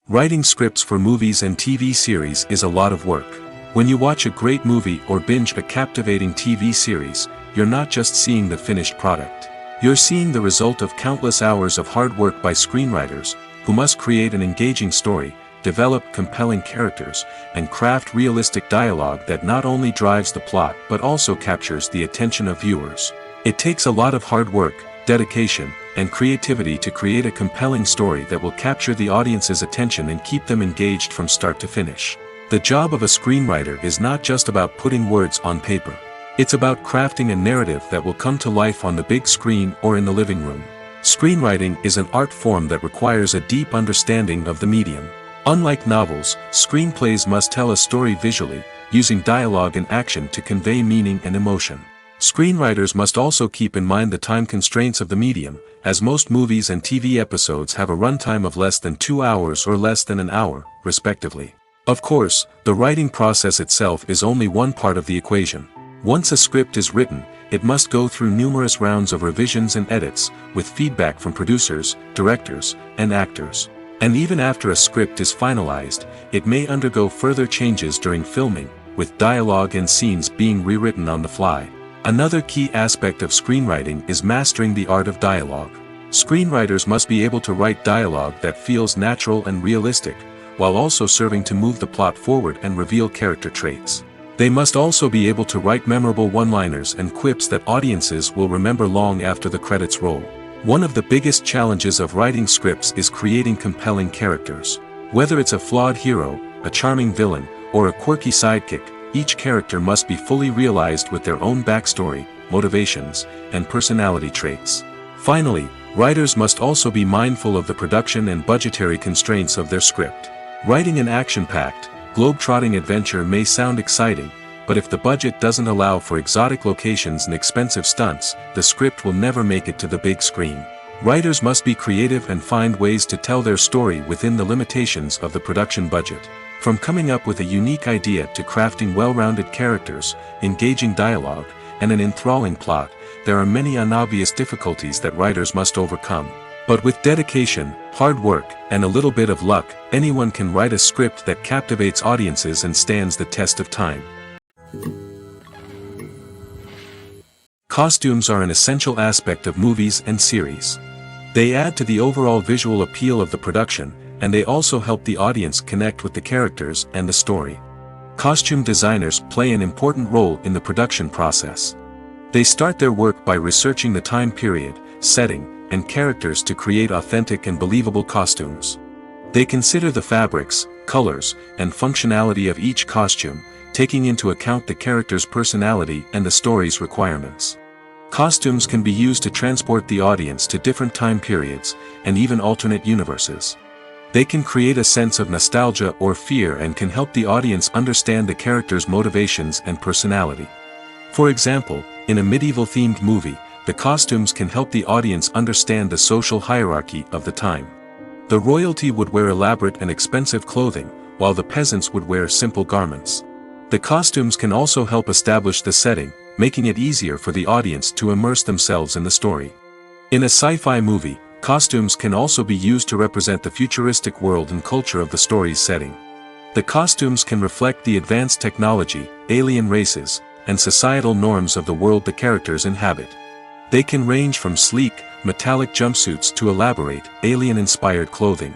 Writing scripts for movies and TV series is a lot of work. When you watch a great movie or binge a captivating TV series, you're not just seeing the finished product. You're seeing the result of countless hours of hard work by screenwriters, who must create an engaging story, develop compelling characters, and craft realistic dialogue that not only drives the plot but also captures the attention of viewers. It takes a lot of hard work, dedication, and creativity to create a compelling story that will capture the audience's attention and keep them engaged from start to finish. The job of a screenwriter is not just about putting words on paper. It's about crafting a narrative that will come to life on the big screen or in the living room. Screenwriting is an art form that requires a deep understanding of the medium. Unlike novels, screenplays must tell a story visually, using dialogue and action to convey meaning and emotion. Screenwriters must also keep in mind the time constraints of the medium, as most movies and TV episodes have a runtime of less than 2 hours or less than an hour, respectively. Of course, the writing process itself is only one part of the equation. Once a script is written, it must go through numerous rounds of revisions and edits, with feedback from producers, directors, and actors. And even after a script is finalized, it may undergo further changes during filming, with dialogue and scenes being rewritten on the fly. Another key aspect of screenwriting is mastering the art of dialogue. Screenwriters must be able to write dialogue that feels natural and realistic, while also serving to move the plot forward and reveal character traits. They must also be able to write memorable one-liners and quips that audiences will remember long after the credits roll. One of the biggest challenges of writing scripts is creating compelling characters. Whether it's a flawed hero, a charming villain, or a quirky sidekick, each character must be fully realized with their own backstory, motivations, and personality traits. Finally, writers must also be mindful of the production and budgetary constraints of their script. Writing an action-packed, globe-trotting adventure may sound exciting, but if the budget doesn't allow for exotic locations and expensive stunts, the script will never make it to the big screen. Writers must be creative and find ways to tell their story within the limitations of the production budget. From coming up with a unique idea to crafting well-rounded characters, engaging dialogue, and an enthralling plot, there are many unobvious difficulties that writers must overcome. But with dedication, hard work, and a little bit of luck, anyone can write a script that captivates audiences and stands the test of time. Costumes are an essential aspect of movies and series. They add to the overall visual appeal of the production, and they also help the audience connect with the characters and the story. Costume designers play an important role in the production process. They start their work by researching the time period, setting, and characters to create authentic and believable costumes. They consider the fabrics, colors, and functionality of each costume, taking into account the character's personality and the story's requirements. Costumes can be used to transport the audience to different time periods, and even alternate universes. They can create a sense of nostalgia or fear and can help the audience understand the character's motivations and personality. For example, in a medieval-themed movie, the costumes can help the audience understand the social hierarchy of the time. The royalty would wear elaborate and expensive clothing, while the peasants would wear simple garments. The costumes can also help establish the setting, making it easier for the audience to immerse themselves in the story. In a sci-fi movie, costumes can also be used to represent the futuristic world and culture of the story's setting. The costumes can reflect the advanced technology, alien races, and societal norms of the world the characters inhabit. They can range from sleek, metallic jumpsuits to elaborate, alien-inspired clothing.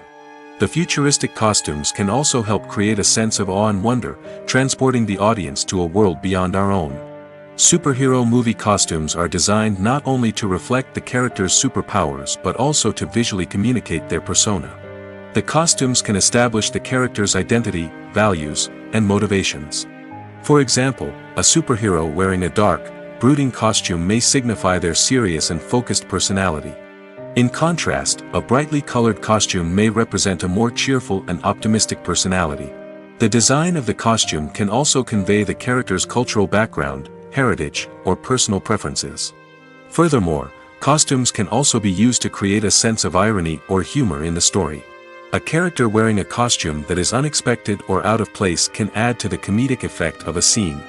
The futuristic costumes can also help create a sense of awe and wonder, transporting the audience to a world beyond our own. Superhero movie costumes are designed not only to reflect the character's superpowers but also to visually communicate their persona. The costumes can establish the character's identity, values, and motivations. For example, a superhero wearing a dark, brooding costume may signify their serious and focused personality. In contrast, a brightly colored costume may represent a more cheerful and optimistic personality. The design of the costume can also convey the character's cultural background, heritage, or personal preferences. Furthermore, costumes can also be used to create a sense of irony or humor in the story. A character wearing a costume that is unexpected or out of place can add to the comedic effect of a scene.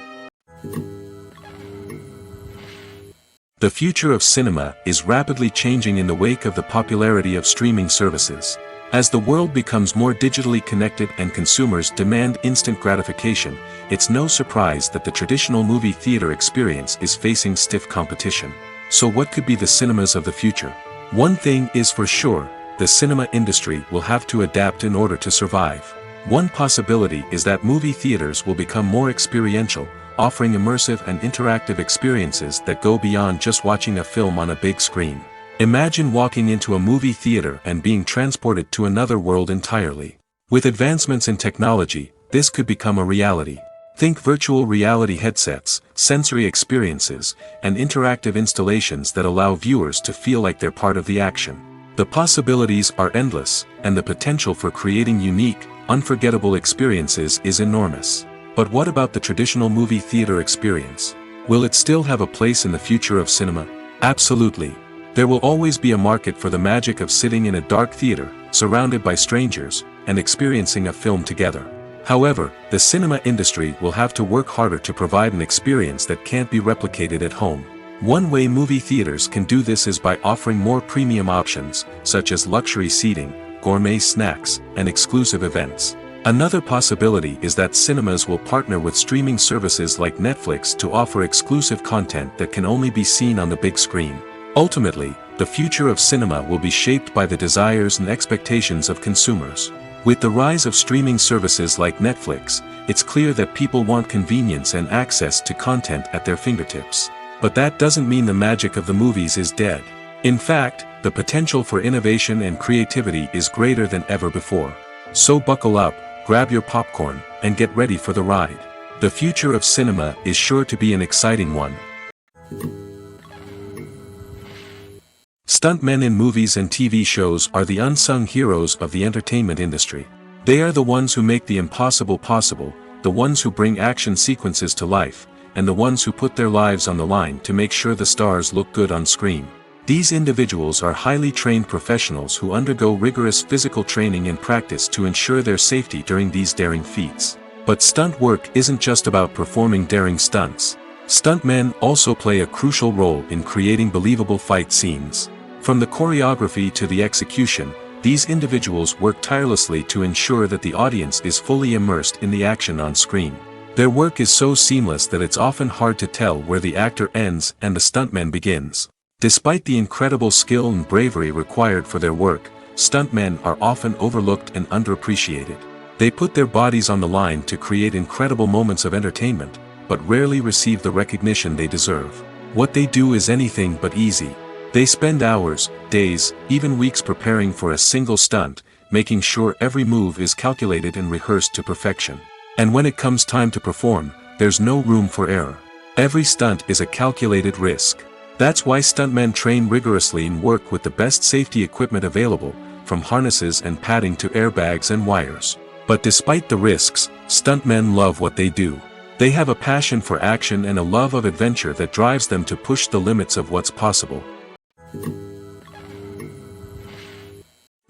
The future of cinema is rapidly changing in the wake of the popularity of streaming services. As the world becomes more digitally connected and consumers demand instant gratification, it's no surprise that the traditional movie theater experience is facing stiff competition. So what could be the cinemas of the future? One thing is for sure, the cinema industry will have to adapt in order to survive. One possibility is that movie theaters will become more experiential, offering immersive and interactive experiences that go beyond just watching a film on a big screen. Imagine walking into a movie theater and being transported to another world entirely. With advancements in technology, this could become a reality. Think virtual reality headsets, sensory experiences, and interactive installations that allow viewers to feel like they're part of the action. The possibilities are endless, and the potential for creating unique, unforgettable experiences is enormous. But what about the traditional movie theater experience? Will it still have a place in the future of cinema? Absolutely. There will always be a market for the magic of sitting in a dark theater, surrounded by strangers, and experiencing a film together. However, the cinema industry will have to work harder to provide an experience that can't be replicated at home. One way movie theaters can do this is by offering more premium options, such as luxury seating, gourmet snacks, and exclusive events. Another possibility is that cinemas will partner with streaming services like Netflix to offer exclusive content that can only be seen on the big screen. Ultimately, the future of cinema will be shaped by the desires and expectations of consumers. With the rise of streaming services like Netflix, it's clear that people want convenience and access to content at their fingertips. But that doesn't mean the magic of the movies is dead. In fact, the potential for innovation and creativity is greater than ever before. So buckle up, grab your popcorn, and get ready for the ride. The future of cinema is sure to be an exciting one. Stuntmen in movies and TV shows are the unsung heroes of the entertainment industry. They are the ones who make the impossible possible, the ones who bring action sequences to life, and the ones who put their lives on the line to make sure the stars look good on screen. These individuals are highly trained professionals who undergo rigorous physical training and practice to ensure their safety during these daring feats. But stunt work isn't just about performing daring stunts. Stuntmen also play a crucial role in creating believable fight scenes. From the choreography to the execution, these individuals work tirelessly to ensure that the audience is fully immersed in the action on screen. Their work is so seamless that it's often hard to tell where the actor ends and the stuntman begins. Despite the incredible skill and bravery required for their work, stuntmen are often overlooked and underappreciated. They put their bodies on the line to create incredible moments of entertainment, but rarely receive the recognition they deserve. What they do is anything but easy. They spend hours, days, even weeks preparing for a single stunt, making sure every move is calculated and rehearsed to perfection. And when it comes time to perform, there's no room for error. Every stunt is a calculated risk. That's why stuntmen train rigorously and work with the best safety equipment available, from harnesses and padding to airbags and wires. But despite the risks, stuntmen love what they do. They have a passion for action and a love of adventure that drives them to push the limits of what's possible.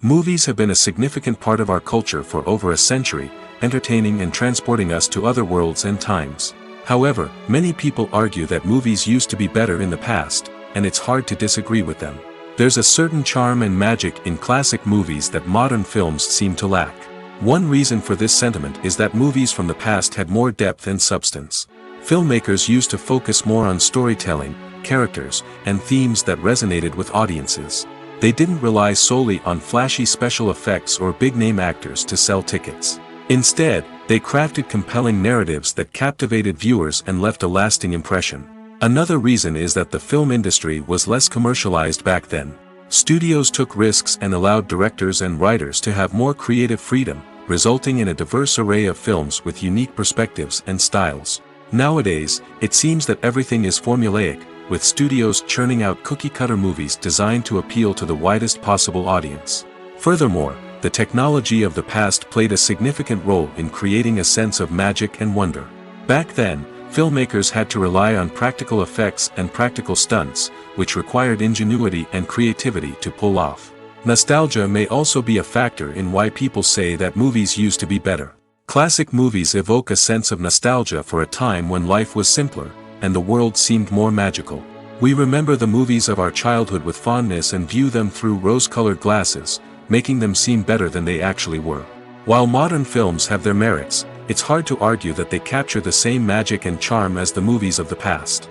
Movies have been a significant part of our culture for over a century, entertaining and transporting us to other worlds and times. However, many people argue that movies used to be better in the past, and it's hard to disagree with them. There's a certain charm and magic in classic movies that modern films seem to lack. One reason for this sentiment is that movies from the past had more depth and substance. Filmmakers used to focus more on storytelling, characters, and themes that resonated with audiences. They didn't rely solely on flashy special effects or big-name actors to sell tickets. Instead, they crafted compelling narratives that captivated viewers and left a lasting impression. Another reason is that the film industry was less commercialized back then. Studios took risks and allowed directors and writers to have more creative freedom, resulting in a diverse array of films with unique perspectives and styles. Nowadays, it seems that everything is formulaic, with studios churning out cookie-cutter movies designed to appeal to the widest possible audience. Furthermore, the technology of the past played a significant role in creating a sense of magic and wonder. Back then, filmmakers had to rely on practical effects and practical stunts, which required ingenuity and creativity to pull off. Nostalgia may also be a factor in why people say that movies used to be better. Classic movies evoke a sense of nostalgia for a time when life was simpler, and the world seemed more magical. We remember the movies of our childhood with fondness and view them through rose-colored glasses, making them seem better than they actually were. While modern films have their merits, it's hard to argue that they capture the same magic and charm as the movies of the past.